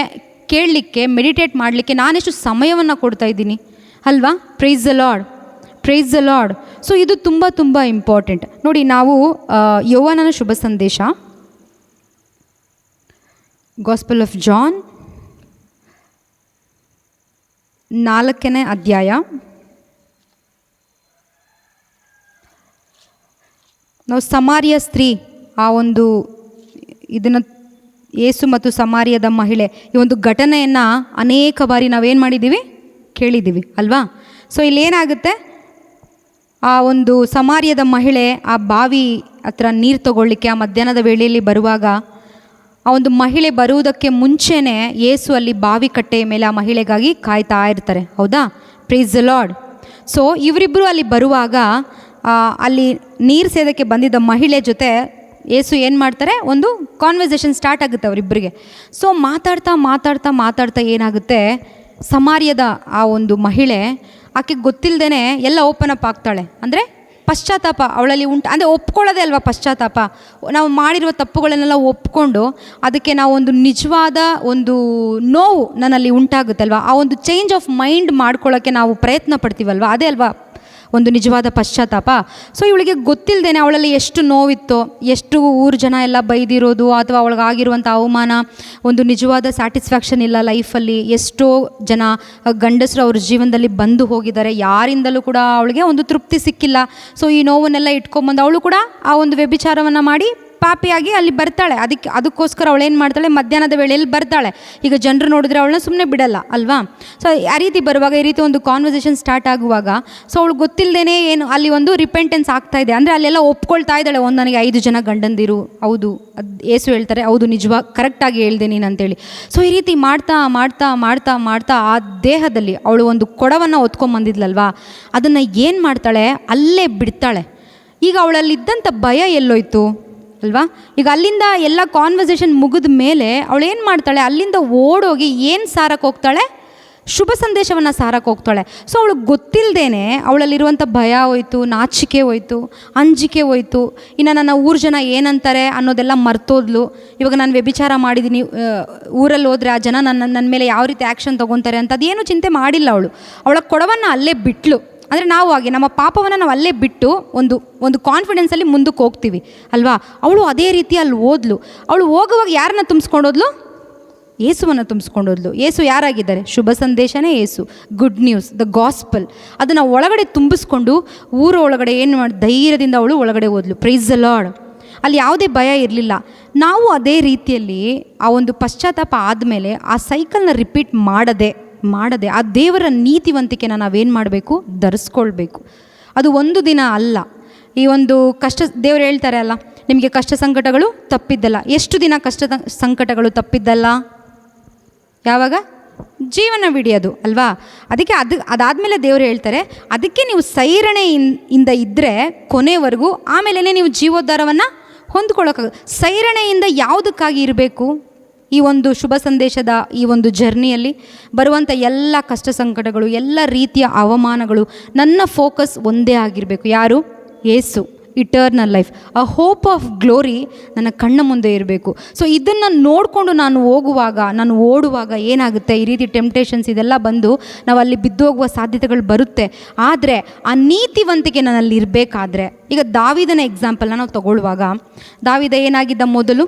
ಕೇಳಲಿಕ್ಕೆ, ಮೆಡಿಟೇಟ್ ಮಾಡಲಿಕ್ಕೆ ನಾನೆಷ್ಟು ಸಮಯವನ್ನು ಕೊಡ್ತಾಯಿದ್ದೀನಿ ಅಲ್ವಾ. Price the Lord, praise the lord. So ಇದು ತುಂಬ ತುಂಬ ಇಂಪಾರ್ಟೆಂಟ್. ನೋಡಿ, ನಾವು ಯೋಹಾನನ ಶುಭ ಸಂದೇಶ, ಗಾಸ್ಪಲ್ ಆಫ್ ಜಾನ್ 4ನೇ ಅಧ್ಯಾಯ, ನಾವು ಸಮಾರ್ಯ ಸ್ತ್ರೀ, ಆ ಒಂದು ಇದನ್ನು ಯೇಸು ಮತ್ತು ಸಮಾರ್ಯದ ಮಹಿಳೆ, ಈ ಒಂದು ಘಟನೆಯನ್ನು ಅನೇಕ ಬಾರಿ ನಾವೇನು ಮಾಡಿದ್ದೀವಿ, ಕೇಳಿದ್ದೀವಿ ಅಲ್ವಾ. ಸೊ ಇಲ್ಲೇನಾಗುತ್ತೆ, ಆ ಒಂದು ಸಮಾರ್ಯದ ಮಹಿಳೆ ಆ ಬಾವಿ ಹತ್ರ ನೀರು ತಗೊಳ್ಳಿಕ್ಕೆ ಆ ಮಧ್ಯಾಹ್ನದ ವೇಳೆಯಲ್ಲಿ ಬರುವಾಗ, ಆ ಒಂದು ಮಹಿಳೆ ಬರುವುದಕ್ಕೆ ಮುಂಚೆನೇ ಯೇಸು ಅಲ್ಲಿ ಬಾವಿ ಕಟ್ಟೆಯ ಮೇಲೆ ಆ ಮಹಿಳೆಗಾಗಿ ಕಾಯ್ತಾ ಇರ್ತಾರೆ. ಹೌದಾ, ಪ್ರೈಸ್ ದ ಲಾರ್ಡ್. ಸೊ ಇವರಿಬ್ಬರು ಅಲ್ಲಿ ಬರುವಾಗ ಅಲ್ಲಿ ನೀರು ಸೇದಕ್ಕೆ ಬಂದಿದ್ದ ಮಹಿಳೆ ಜೊತೆ ಯೇಸು ಏನು ಮಾಡ್ತಾರೆ, ಒಂದು ಕಾನ್ವರ್ಸೇಷನ್ ಸ್ಟಾರ್ಟ್ ಆಗುತ್ತೆ ಅವರಿಬ್ಬರಿಗೆ. ಸೊ ಮಾತಾಡ್ತಾ ಮಾತಾಡ್ತಾ ಮಾತಾಡ್ತಾ ಏನಾಗುತ್ತೆ, ಸಮಾರ್ಯದ ಆ ಒಂದು ಮಹಿಳೆ ಆಕೆಗೆ ಗೊತ್ತಿಲ್ಲದೇ ಎಲ್ಲ ಓಪನ್ ಅಪ್ ಆಗ್ತಾಳೆ. ಅಂದರೆ ಪಶ್ಚಾತ್ತಾಪ ಅವಳಲ್ಲಿ ಅಂದರೆ ಒಪ್ಕೊಳ್ಳೋದೇ ಅಲ್ವಾ ಪಶ್ಚಾತ್ತಾಪ. ನಾವು ಮಾಡಿರುವ ತಪ್ಪುಗಳನ್ನೆಲ್ಲ ಒಪ್ಕೊಂಡು ಅದಕ್ಕೆ ನಾವು ಒಂದು ನಿಜವಾದ ಒಂದು ನೋವು ನನ್ನಲ್ಲಿ ಉಂಟಾಗುತ್ತೆ ಅಲ್ವಾ, ಆ ಒಂದು ಚೇಂಜ್ ಆಫ್ ಮೈಂಡ್ ಮಾಡ್ಕೊಳ್ಳೋಕ್ಕೆ ನಾವು ಪ್ರಯತ್ನ ಪಡ್ತೀವಲ್ವ, ಅದೇ ಅಲ್ವಾ ಒಂದು ನಿಜವಾದ ಪಶ್ಚಾತ್ತಾಪ. ಸೊ ಇವಳಿಗೆ ಗೊತ್ತಿಲ್ಲದೇನೆ ಅವಳಲ್ಲಿ ಎಷ್ಟು ನೋವಿತ್ತೋ, ಎಷ್ಟು ಊರು ಜನ ಎಲ್ಲ ಬೈದಿರೋದು ಅಥವಾ ಅವಳಿಗಾಗಿರುವಂಥ ಅವಮಾನ, ಒಂದು ನಿಜವಾದ ಸ್ಯಾಟಿಸ್ಫ್ಯಾಕ್ಷನ್ ಇಲ್ಲ ಲೈಫಲ್ಲಿ. ಎಷ್ಟೋ ಜನ ಗಂಡಸರು ಅವ್ರ ಜೀವನದಲ್ಲಿ ಬಂದು ಹೋಗಿದ್ದಾರೆ, ಯಾರಿಂದಲೂ ಕೂಡ ಅವಳಿಗೆ ಒಂದು ತೃಪ್ತಿ ಸಿಕ್ಕಿಲ್ಲ. ಸೊ ಈ ನೋವನ್ನೆಲ್ಲ ಇಟ್ಕೊಂಬಂದು ಅವಳು ಕೂಡ ಆ ಒಂದು ವ್ಯಭಿಚಾರವನ್ನು ಮಾಡಿ ಪಾಪಿಯಾಗಿ ಅಲ್ಲಿ ಬರ್ತಾಳೆ. ಅದಕ್ಕೋಸ್ಕರ ಅವಳೇನು ಮಾಡ್ತಾಳೆ, ಮಧ್ಯಾಹ್ನದ ವೇಳೆಯಲ್ಲಿ ಬರ್ತಾಳೆ. ಈಗ ಜನರು ನೋಡಿದ್ರೆ ಅವಳನ್ನ ಸುಮ್ಮನೆ ಬಿಡಲ್ಲ ಅಲ್ವಾ. ಸೊ ಆ ರೀತಿ ಬರುವಾಗ, ಈ ರೀತಿ ಒಂದು ಕಾನ್ವರ್ಸೇಷನ್ ಸ್ಟಾರ್ಟ್ ಆಗುವಾಗ, ಸೊ ಅವಳು ಗೊತ್ತಿಲ್ಲದೇ ಏನು ಅಲ್ಲಿ ಒಂದು ರಿಪೆಂಟೆನ್ಸ್ ಆಗ್ತಾ ಇದೆ. ಅಂದರೆ ಅಲ್ಲೆಲ್ಲ ಒಪ್ಕೊಳ್ತಾ ಇದ್ದಾಳೆ, ಒಂದು ನನಗೆ 5 ಜನ ಗಂಡಂದಿರು, ಹೌದು ಅದು ಯೇಸು ಹೇಳ್ತಾರೆ, ಹೌದು ನಿಜವಾಗ ಕರೆಕ್ಟಾಗಿ ಹೇಳ್ದೆ ನೀನು ಅಂತೇಳಿ. ಸೊ ಈ ರೀತಿ ಮಾಡ್ತಾ ಮಾಡ್ತಾ ಮಾಡ್ತಾ ಮಾಡ್ತಾ ಆ ದೇಹದಲ್ಲಿ ಅವಳು ಒಂದು ಕೊಡವನ್ನು ಹೊತ್ಕೊಂಬಂದಿದ್ಲಲ್ವಾ, ಅದನ್ನು ಏನು ಮಾಡ್ತಾಳೆ, ಅಲ್ಲೇ ಬಿಡ್ತಾಳೆ. ಈಗ ಅವಳಲ್ಲಿದ್ದಂಥ ಭಯ ಎಲ್ಲೋಯ್ತು ಅಲ್ವಾ. ಈಗ ಅಲ್ಲಿಂದ ಎಲ್ಲ ಕಾನ್ವರ್ಸೇಷನ್ ಮುಗಿದ ಮೇಲೆ ಅವಳೇನು ಮಾಡ್ತಾಳೆ, ಅಲ್ಲಿಂದ ಓಡೋಗಿ ಏನು ಸಾರಕ್ಕೆ ಹೋಗ್ತಾಳೆ, ಶುಭ ಸಂದೇಶವನ್ನು ಸಾರಕ್ಕೆ ಹೋಗ್ತಾಳೆ. ಸೊ ಅವಳಿಗೆ ಗೊತ್ತಿಲ್ಲದೇನೆ ಅವಳಲ್ಲಿರುವಂಥ ಭಯ ಹೋಯ್ತು, ನಾಚಿಕೆ ಹೋಯ್ತು, ಅಂಜಿಕೆ ಹೋಯ್ತು, ಇನ್ನು ನನ್ನ ಊರು ಜನ ಏನಂತಾರೆ ಅನ್ನೋದೆಲ್ಲ ಮರ್ತೋದ್ಲು. ಇವಾಗ ನಾನು ವ್ಯಭಿಚಾರ ಮಾಡಿದ್ದೀನಿ, ಊರಲ್ಲಿ ಹೋದರೆ ಆ ಜನ ನನ್ನ ಮೇಲೆ ಯಾವ ರೀತಿ ಆ್ಯಕ್ಷನ್ ತೊಗೊತಾರೆ ಅಂತ ಅದೇನು ಚಿಂತೆ ಮಾಡಿಲ್ಲ ಅವಳು. ಅವಳ ಕೊಡವನ್ನು ಅಲ್ಲೇ ಬಿಟ್ಲು. ಅಂದರೆ ನಾವು ಹಾಗೆ ನಮ್ಮ ಪಾಪವನ್ನು ನಾವು ಅಲ್ಲೇ ಬಿಟ್ಟು ಒಂದು ಕಾನ್ಫಿಡೆನ್ಸಲ್ಲಿ ಮುಂದಕ್ಕೆ ಹೋಗ್ತೀವಿ ಅಲ್ವಾ. ಅವಳು ಅದೇ ರೀತಿ ಅಲ್ಲಿ ಓದ್ಲು. ಅವಳು ಹೋಗುವಾಗ ಯಾರನ್ನ ತುಂಬಿಸ್ಕೊಂಡೋದ್ಲು, ಯೇಸುವನ್ನು ತುಂಬಿಸ್ಕೊಂಡೋದ್ಲು. ಯೇಸು ಯಾರಾಗಿದ್ದಾರೆ, ಶುಭ ಸಂದೇಶನೇ ಯೇಸು, ಗುಡ್ ನ್ಯೂಸ್, ದ ಗಾಸ್ಪಲ್. ಅದನ್ನು ಒಳಗಡೆ ತುಂಬಿಸ್ಕೊಂಡು ಊರ ಒಳಗಡೆ ಏನು ಮಾಡಿ ಧೈರ್ಯದಿಂದ ಅವಳು ಒಳಗಡೆ ಹೋದ್ಲು. Price the lord. ಅಲ್ಲಿ ಯಾವುದೇ ಭಯ ಇರಲಿಲ್ಲ. ನಾವು ಅದೇ ರೀತಿಯಲ್ಲಿ ಆ ಒಂದು ಪಶ್ಚಾತ್ತಾಪ ಆದಮೇಲೆ ಆ ಸೈಕಲ್ನ ರಿಪೀಟ್ ಮಾಡದೆ ಆ ದೇವರ ನೀತಿವಂತಿಕೆನ ನಾವೇನು ಮಾಡಬೇಕು, ಧರಿಸ್ಕೊಳ್ಬೇಕು. ಅದು ಒಂದು ದಿನ ಅಲ್ಲ. ಈ ಒಂದು ಕಷ್ಟ, ದೇವರು ಹೇಳ್ತಾರೆ ಅಲ್ಲ, ನಿಮಗೆ ಕಷ್ಟ ಸಂಕಟಗಳು ತಪ್ಪಿದ್ದಲ್ಲ. ಎಷ್ಟು ದಿನ ಕಷ್ಟ ಸಂಕಟಗಳು ತಪ್ಪಿದ್ದಲ್ಲ, ಯಾವಾಗ ಜೀವನವಿಡೀ ಅದು ಅಲ್ವಾ. ಅದಕ್ಕೆ ಅದಾದಮೇಲೆ ದೇವರು ಹೇಳ್ತಾರೆ, ಅದಕ್ಕೆ ನೀವು ಸೈರಣೆಯಿಂದ ಇದ್ದರೆ ಕೊನೆವರೆಗೂ, ಆಮೇಲೆ ನೀವು ಜೀವೋದ್ಧಾರವನ್ನು ಹೊಂದ್ಕೊಳ್ಳೋಕ್ಕಾಗ. ಸೈರಣೆಯಿಂದ ಯಾವುದಕ್ಕಾಗಿ ಇರಬೇಕು, ಈ ಒಂದು ಶುಭ ಸಂದೇಶದ ಈ ಒಂದು ಜರ್ನಿಯಲ್ಲಿ ಬರುವಂಥ ಎಲ್ಲ ಕಷ್ಟ ಸಂಕಟಗಳು, ಎಲ್ಲ ರೀತಿಯ ಅವಮಾನಗಳು, ನನ್ನ ಫೋಕಸ್ ಒಂದೇ ಆಗಿರಬೇಕು. ಯಾರು, Yesu, eternal life, a hope of glory ನನ್ನ ಕಣ್ಣ ಮುಂದೆ ಇರಬೇಕು. ಸೊ ಇದನ್ನು ನೋಡಿಕೊಂಡು ನಾನು ಓಡುವಾಗ ಏನಾಗುತ್ತೆ, ಈ ರೀತಿ ಟೆಂಪ್ಟೇಷನ್ಸ್ ಇದೆಲ್ಲ ಬಂದು ನಾವು ಅಲ್ಲಿ ಬಿದ್ದೋಗುವ ಸಾಧ್ಯತೆಗಳು ಬರುತ್ತೆ. ಆದರೆ ಆ ನೀತಿವಂತಿಕೆ ನನ್ನಲ್ಲಿ ಇರಬೇಕಾದ್ರೆ, ಈಗ ದಾವೀದನ ಎಕ್ಸಾಂಪಲ್ನ ನಾವು ತಗೊಳ್ಳುವಾಗ, ದಾವೀದ ಏನಾಗಿದ್ದ, ಮೊದಲು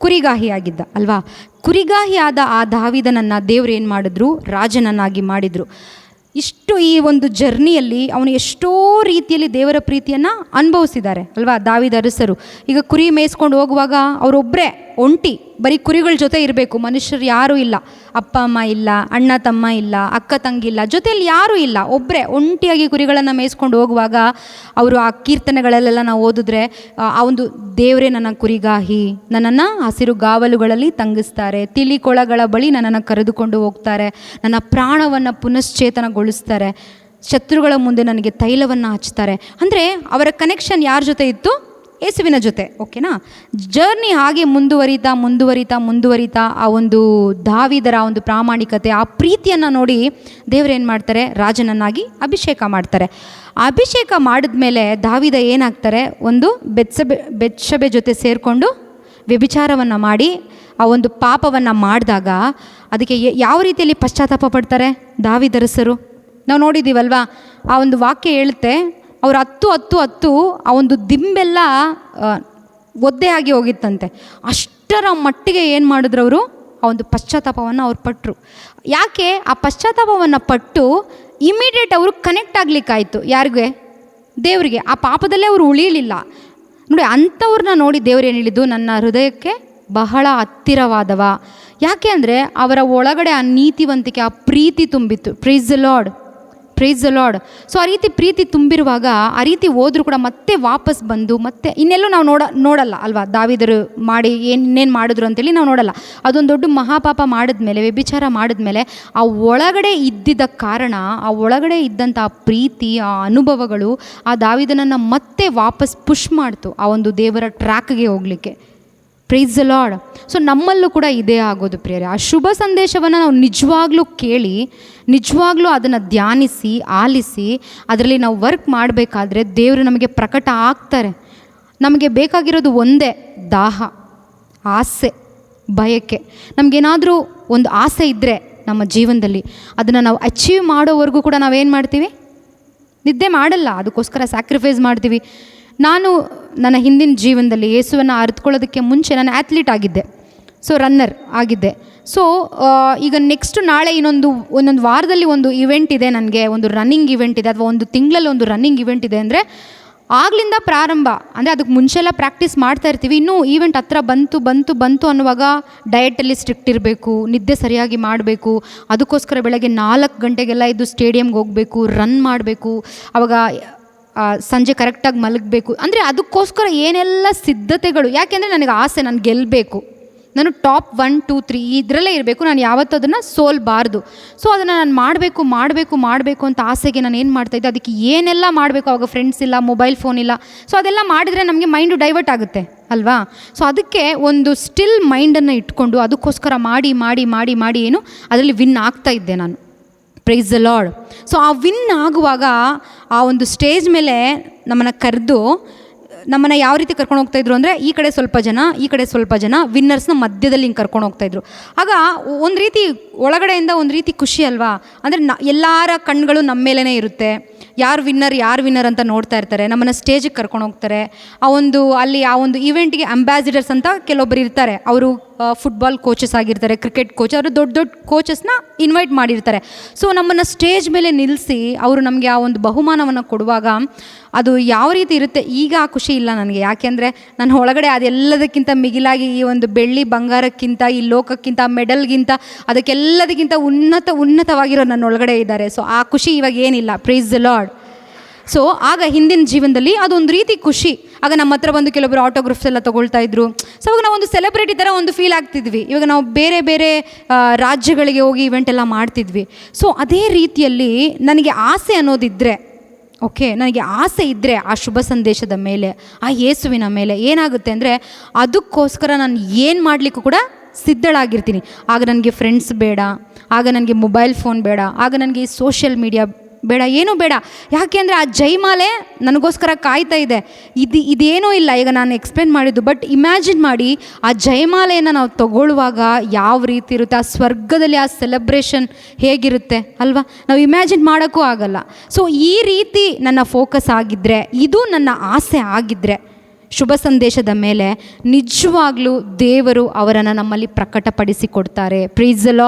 ಕುರಿಗಾಹಿಯಾಗಿದ್ದ ಅಲ್ವಾ. ಕುರಿಗಾಹಿಯಾದ ಆ ದಾವೀದನನ್ನು ದೇವರು ಏನು ಮಾಡಿದ್ರು, ರಾಜನನ್ನಾಗಿ ಮಾಡಿದರು. ಇಷ್ಟು ಈ ಒಂದು ಜರ್ನಿಯಲ್ಲಿ ಅವನು ಎಷ್ಟೋ ರೀತಿಯಲ್ಲಿ ದೇವರ ಪ್ರೀತಿಯನ್ನು ಅನುಭವಿಸಿದ್ದಾರೆ ಅಲ್ವಾ ದಾವೀದ ಅರಸರು. ಈಗ ಕುರಿ ಮೇಯಿಸ್ಕೊಂಡು ಹೋಗುವಾಗ ಅವರೊಬ್ಬರೇ ಒಂಟಿ, ಬರೀ ಕುರಿಗಳ ಜೊತೆ ಇರಬೇಕು, ಮನುಷ್ಯರು ಯಾರೂ ಇಲ್ಲ, ಅಪ್ಪ ಅಮ್ಮ ಇಲ್ಲ, ಅಣ್ಣ ತಮ್ಮ ಇಲ್ಲ, ಅಕ್ಕ ತಂಗಿ ಇಲ್ಲ, ಜೊತೆಯಲ್ಲಿ ಯಾರೂ ಇಲ್ಲ, ಒಬ್ಬರೇ ಒಂಟಿಯಾಗಿ ಕುರಿಗಳನ್ನು ಮೇಯಿಸ್ಕೊಂಡು ಹೋಗುವಾಗ ಅವರು ಆ ಕೀರ್ತನೆಗಳಲ್ಲೆಲ್ಲ ನಾವು ಓದಿದ್ರೆ, ಆ ಒಂದು ದೇವರೇ ನನ್ನ ಕುರಿಗಾಹಿ, ನನ್ನನ್ನು ಹಸಿರು ಗಾವಲುಗಳಲ್ಲಿ ತಂಗಿಸ್ತಾರೆ, ತಿಳಿ ಕೊಳಗಳ ಬಳಿ ನನ್ನನ್ನು ಕರೆದುಕೊಂಡು ಹೋಗ್ತಾರೆ, ನನ್ನ ಪ್ರಾಣವನ್ನು ಪುನಶ್ಚೇತನಗೊಳಿಸ್ತಾರೆ, ಶತ್ರುಗಳ ಮುಂದೆ ನನಗೆ ತೈಲವನ್ನು ಹಚ್ತಾರೆ. ಅಂದರೆ ಅವರ ಕನೆಕ್ಷನ್ ಯಾರ ಜೊತೆ ಇತ್ತು, ಯೇಸುವಿನ ಜೊತೆ. ಓಕೆನಾ. ಜರ್ನಿ ಹಾಗೆ ಮುಂದುವರಿತಾ ಆ ಒಂದು ದಾವೀದರ ಒಂದು ಪ್ರಾಮಾಣಿಕತೆ, ಆ ಪ್ರೀತಿಯನ್ನು ನೋಡಿ ದೇವರೇನು ಮಾಡ್ತಾರೆ, ರಾಜನನ್ನಾಗಿ ಅಭಿಷೇಕ ಮಾಡ್ತಾರೆ. ಅಭಿಷೇಕ ಮಾಡಿದ್ಮೇಲೆ ದಾವೀದ ಏನಾಗ್ತಾರೆ, ಒಂದು ಬೆತ್ಷೆಬೆ ಜೊತೆ ಸೇರಿಕೊಂಡು ವ್ಯಭಿಚಾರವನ್ನು ಮಾಡಿ ಆ ಒಂದು ಪಾಪವನ್ನು ಮಾಡಿದಾಗ ಅದಕ್ಕೆ ಯಾವ ರೀತಿಯಲ್ಲಿ ಪಶ್ಚಾತ್ತಾಪ ಪಡ್ತಾರೆ ದಾವೀದರಸರು ನಾವು ನೋಡಿದ್ದೀವಲ್ವಾ. ಆ ಒಂದು ವಾಕ್ಯ ಹೇಳುತ್ತೆ, ಅವ್ರು ಹತ್ತು ಆ ಒಂದು ದಿಂಬೆಲ್ಲ ಒದ್ದೆ ಆಗಿ ಹೋಗಿತ್ತಂತೆ. ಅಷ್ಟರ ಮಟ್ಟಿಗೆ ಏನು ಮಾಡಿದ್ರು ಅವರು, ಆ ಒಂದು ಪಶ್ಚಾತ್ತಾಪವನ್ನು ಅವ್ರು ಪಟ್ಟರು. ಯಾಕೆ ಆ ಪಶ್ಚಾತ್ತಾಪವನ್ನು ಪಟ್ಟು ಇಮಿಡಿಯೇಟ್ ಅವರು ಕನೆಕ್ಟ್ ಆಗಲಿಕ್ಕಾಯಿತು, ಯಾರಿಗೆ, ದೇವರಿಗೆ. ಆ ಪಾಪದಲ್ಲೇ ಅವರು ಉಳಿಯಲಿಲ್ಲ ನೋಡಿ. ಅಂಥವ್ರನ್ನ ನೋಡಿ ದೇವ್ರು ಏನು ಹೇಳಿದ್ದು, ನನ್ನ ಹೃದಯಕ್ಕೆ ಬಹಳ ಹತ್ತಿರವಾದವ. ಯಾಕೆ ಅಂದರೆ ಅವರ ಒಳಗಡೆ ಆ ನೀತಿವಂತಿಕೆ, ಆ ಪ್ರೀತಿ ತುಂಬಿತ್ತು. Price the lord. ಸೊ ಆ ರೀತಿ ಪ್ರೀತಿ ತುಂಬಿರುವಾಗ ಆ ರೀತಿ ಹೋದರೂ ಕೂಡ ಮತ್ತೆ ವಾಪಸ್ ಬಂದು ಮತ್ತೆ ಇನ್ನೆಲ್ಲೂ ನಾವು ನೋಡಲ್ಲ ಅಲ್ವಾ, ದಾವೀದರು ಮಾಡಿ ಇನ್ನೇನು ಮಾಡಿದ್ರು ಅಂತೇಳಿ ನಾವು ನೋಡಲ್ಲ. ಅದೊಂದು ದೊಡ್ಡ ಮಹಾಪಾಪ ಮಾಡಿದ್ಮೇಲೆ, ವ್ಯಭಿಚಾರ ಮಾಡಿದ್ಮೇಲೆ ಆ ಒಳಗಡೆ ಇದ್ದಿದ್ದ ಕಾರಣ, ಆ ಒಳಗಡೆ ಇದ್ದಂಥ ಆ ಪ್ರೀತಿ, ಆ ಅನುಭವಗಳು ಆ ದಾವೀದನನ್ನು ಮತ್ತೆ ವಾಪಸ್ ಪುಷ್ ಮಾಡ್ತು ಆ ಒಂದು ದೇವರ ಟ್ರ್ಯಾಕ್ಗೆ ಹೋಗಲಿಕ್ಕೆ. Price the lord. ಸೊ ನಮ್ಮಲ್ಲೂ ಕೂಡ ಇದೇ ಆಗೋದು ಪ್ರಿಯರೇ. ಆ ಶುಭ ಸಂದೇಶವನ್ನು ನಾವು ನಿಜವಾಗ್ಲೂ ಕೇಳಿ, ನಿಜವಾಗ್ಲೂ ಅದನ್ನು ಧ್ಯಾನಿಸಿ, ಆಲಿಸಿ, ಅದರಲ್ಲಿ ನಾವು ವರ್ಕ್ ಮಾಡಬೇಕಾದ್ರೆ ದೇವರು ನಮಗೆ ಪ್ರಕಟ ಆಗ್ತಾರೆ. ನಮಗೆ ಬೇಕಾಗಿರೋದು ಒಂದೇ, ದಾಹ, ಆಸೆ, ಬಯಕೆ. ನಮಗೇನಾದರೂ ಒಂದು ಆಸೆ ಇದ್ದರೆ ನಮ್ಮ ಜೀವನದಲ್ಲಿ ಅದನ್ನು ನಾವು ಅಚೀವ್ ಮಾಡೋವರೆಗೂ ಕೂಡ ನಾವೇನು ಮಾಡ್ತೀವಿ, ನಿದ್ದೆ ಮಾಡಲ್ಲ. ಅದಕ್ಕೋಸ್ಕರ ಸ್ಯಾಕ್ರಿಫೈಸ್ ಮಾಡ್ತೀವಿ. ನಾನು ನನ್ನ ಹಿಂದಿನ ಜೀವನದಲ್ಲಿ ಯೇಸುವನ್ನು ಅರಿತುಕೊಳ್ಳೋದಕ್ಕೆ ಮುಂಚೆ ನಾನು ಆ್ಯಥ್ಲೀಟ್ ಆಗಿದ್ದೆ, ಸೊ ರನ್ನರ್ ಆಗಿದ್ದೆ. ಸೊ ಈಗ ನೆಕ್ಸ್ಟ್ ನಾಳೆ ಒಂದೊಂದು ವಾರದಲ್ಲಿ ಒಂದು ಇವೆಂಟ್ ಇದೆ, ನನಗೆ ಒಂದು ರನ್ನಿಂಗ್ ಇವೆಂಟ್ ಇದೆ, ಅಥವಾ ಒಂದು ತಿಂಗಳಲ್ಲಿ ಒಂದು ರನ್ನಿಂಗ್ ಇವೆಂಟ್ ಇದೆ ಅಂದರೆ ಆಗ್ಲಿಂದ ಪ್ರಾರಂಭ. ಅಂದರೆ ಅದಕ್ಕೆ ಮುಂಚೆಲ್ಲ ಪ್ರಾಕ್ಟೀಸ್ ಮಾಡ್ತಾ ಇರ್ತೀವಿ. ಇನ್ನೂ ಈವೆಂಟ್ ಹತ್ರ ಬಂತು ಅನ್ನುವಾಗ ಡಯಟಲ್ಲಿ ಸ್ಟ್ರಿಕ್ಟ್ ಇರಬೇಕು, ನಿದ್ದೆ ಸರಿಯಾಗಿ ಮಾಡಬೇಕು. ಅದಕ್ಕೋಸ್ಕರ ಬೆಳಗ್ಗೆ 4 ಗಂಟೆಗೆಲ್ಲ ಇದ್ದು ಸ್ಟೇಡಿಯಮ್ಗೆ ಹೋಗಬೇಕು, ರನ್ ಮಾಡಬೇಕು. ಆವಾಗ ಸಂಜೆ ಕರೆಕ್ಟಾಗಿ ಮಲಗಬೇಕು. ಅಂದರೆ ಅದಕ್ಕೋಸ್ಕರ ಏನೆಲ್ಲ ಸಿದ್ಧತೆಗಳು. ಯಾಕೆಂದರೆ ನನಗೆ ಆಸೆ, ನಾನು ಗೆಲ್ಲಬೇಕು, ನಾನು ಟಾಪ್ 1, 2, 3 ಇದರಲ್ಲೇ ಇರಬೇಕು, ನಾನು ಯಾವತ್ತೂ ಅದನ್ನು ಸೋಲ್ಬಾರ್ದು. ಸೊ ಅದನ್ನು ನಾನು ಮಾಡಬೇಕು ಅಂತ ಆಸೆಗೆ ನಾನು ಏನು ಮಾಡ್ತಾಯಿದ್ದೆ, ಅದಕ್ಕೆ ಏನೆಲ್ಲ ಮಾಡಬೇಕು. ಅವಾಗ ಫ್ರೆಂಡ್ಸ್ ಇಲ್ಲ, ಮೊಬೈಲ್ ಫೋನ್ ಇಲ್ಲ. ಸೊ ಅದೆಲ್ಲ ಮಾಡಿದರೆ ನಮಗೆ ಮೈಂಡು ಡೈವರ್ಟ್ ಆಗುತ್ತೆ ಅಲ್ವಾ. ಸೊ ಅದಕ್ಕೆ ಒಂದು ಸ್ಟಿಲ್ ಮೈಂಡನ್ನು ಇಟ್ಕೊಂಡು ಅದಕ್ಕೋಸ್ಕರ ಮಾಡಿ ಏನು ಅದರಲ್ಲಿ ವಿನ್ ಆಗ್ತಾಯಿದ್ದೆ ನಾನು. Price the lord. ಸೊ ಆ ವಿನ್ ಆಗುವಾಗ ಆ ಒಂದು ಸ್ಟೇಜ್ ಮೇಲೆ ನಮ್ಮನ್ನು ಕರೆದು ನಮ್ಮನ್ನು ಯಾವ ರೀತಿ ಕರ್ಕೊಂಡು ಹೋಗ್ತಾಯಿದ್ರು ಅಂದರೆ, ಈ ಕಡೆ ಸ್ವಲ್ಪ ಜನ ವಿನ್ನರ್ಸ್ನ ಮಧ್ಯದಲ್ಲಿ ಹಿಂಗೆ ಕರ್ಕೊಂಡು ಹೋಗ್ತಾಯಿದ್ರು. ಆಗ ಒಂದು ರೀತಿ ಒಳಗಡೆಯಿಂದ ಒಂದು ರೀತಿ ಖುಷಿ ಅಲ್ವಾ. ಅಂದರೆ ಎಲ್ಲರ ಕಣ್ಗಳು ನಮ್ಮ ಮೇಲೇ ಇರುತ್ತೆ. ಯಾರು ವಿನ್ನರ್ ಅಂತ ನೋಡ್ತಾ ಇರ್ತಾರೆ. ನಮ್ಮನ್ನು ಸ್ಟೇಜಿಗೆ ಕರ್ಕೊಂಡು ಹೋಗ್ತಾರೆ. ಆ ಒಂದು ಈವೆಂಟ್ಗೆ ಅಂಬಾಸಿಡರ್ಸ್ ಅಂತ ಕೆಲವೊಬ್ಬರು ಇರ್ತಾರೆ. ಅವರು ಫುಟ್ಬಾಲ್ ಕೋಚಸ್ ಆಗಿರ್ತಾರೆ, ಕ್ರಿಕೆಟ್ ಕೋಚ್, ಅವರು ದೊಡ್ಡ ಕೋಚಸ್ನ ಇನ್ವೈಟ್ ಮಾಡಿರ್ತಾರೆ. ಸೊ ನಮ್ಮನ್ನು ಸ್ಟೇಜ್ ಮೇಲೆ ನಿಲ್ಲಿಸಿ ಅವರು ನಮಗೆ ಆ ಒಂದು ಬಹುಮಾನವನ್ನು ಕೊಡುವಾಗ ಅದು ಯಾವ ರೀತಿ ಇರುತ್ತೆ. ಈಗ ಆ ಖುಷಿ ಇಲ್ಲ ನನಗೆ. ಯಾಕೆಂದರೆ ನನ್ನ ಒಳಗಡೆ ಅದೆಲ್ಲದಕ್ಕಿಂತ ಮಿಗಿಲಾಗಿ ಈ ಒಂದು ಬೆಳ್ಳಿ ಬಂಗಾರಕ್ಕಿಂತ, ಈ ಲೋಕಕ್ಕಿಂತ, ಮೆಡಲ್ಗಿಂತ, ಅದಕ್ಕೆಲ್ಲದಕ್ಕಿಂತ ಉನ್ನತವಾಗಿರೋ ನನ್ನ ಒಳಗಡೆ ಇದ್ದಾರೆ. ಸೊ ಆ ಖುಷಿ ಇವಾಗ ಏನಿಲ್ಲ. Price the lord. ಸೊ ಆಗ ಹಿಂದಿನ ಜೀವನದಲ್ಲಿ ಅದೊಂದು ರೀತಿ ಖುಷಿ. ಆಗ ನಮ್ಮ ಹತ್ರ ಬಂದು ಕೆಲವೊಬ್ಬರು ಆಟೋಗ್ರಾಫ್ಸ್ ಎಲ್ಲ ತೊಗೊಳ್ತಾ ಇದ್ರು. ಸೊ ಅವಾಗ ನಾವು ಒಂದು ಸೆಲೆಬ್ರಿಟಿ ಥರ ಒಂದು ಫೀಲ್ ಆಗ್ತಿದ್ವಿ. ಇವಾಗ ನಾವು ಬೇರೆ ರಾಜ್ಯಗಳಿಗೆ ಹೋಗಿ ಇವೆಂಟ್ ಎಲ್ಲ ಮಾಡ್ತಿದ್ವಿ. ಸೊ ಅದೇ ರೀತಿಯಲ್ಲಿ ನನಗೆ ಆಸೆ ಅನ್ನೋದಿದ್ದರೆ, ನನಗೆ ಆಸೆ ಇದ್ದರೆ ಆ ಶುಭ ಸಂದೇಶದ ಮೇಲೆ, ಆ ಯೇಸುವಿನ ಮೇಲೆ ಏನಾಗುತ್ತೆ ಅಂದರೆ, ಅದಕ್ಕೋಸ್ಕರ ನಾನು ಏನು ಮಾಡಲಿಕ್ಕೂ ಕೂಡ ಸಿದ್ಧಳಾಗಿರ್ತೀನಿ. ಆಗ ನನಗೆ ಫ್ರೆಂಡ್ಸ್ ಬೇಡ, ಆಗ ನನಗೆ ಮೊಬೈಲ್ ಫೋನ್ ಬೇಡ, ಆಗ ನನಗೆ ಈ ಸೋಷಿಯಲ್ ಮೀಡಿಯಾ ಬೇಡ, ಏನೂ ಬೇಡ. ಯಾಕೆ ಅಂದರೆ ಆ ಜೈಮಾಲೆ ನನಗೋಸ್ಕರ ಕಾಯ್ತಾ ಇದೆ. ಇದೇನೂ ಇಲ್ಲ. ಈಗ ನಾನು ಎಕ್ಸ್ಪ್ಲೇನ್ ಮಾಡಿದ್ದು, ಬಟ್ ಇಮ್ಯಾಜಿನ್ ಮಾಡಿ ಆ ಜೈಮಾಲೆಯನ್ನು ನಾವು ತಗೊಳ್ಳುವಾಗ ಯಾವ ರೀತಿ ಇರುತ್ತೆ, ಆ ಸ್ವರ್ಗದಲ್ಲಿ ಆ ಸೆಲೆಬ್ರೇಷನ್ ಹೇಗಿರುತ್ತೆ ಅಲ್ವಾ. ನಾವು ಇಮ್ಯಾಜಿನ್ ಮಾಡೋಕ್ಕೂ ಆಗಲ್ಲ. ಸೊ ಈ ರೀತಿ ನನ್ನ ಫೋಕಸ್ ಆಗಿದ್ದರೆ, ಇದು ನನ್ನ ಆಸೆ ಆಗಿದ್ದರೆ ಶುಭ ಸಂದೇಶದ ಮೇಲೆ, ನಿಜವಾಗ್ಲೂ ದೇವರು ಅವರನ್ನು ನಮ್ಮಲ್ಲಿ ಪ್ರಕಟಪಡಿಸಿಕೊಡ್ತಾರೆ. Price the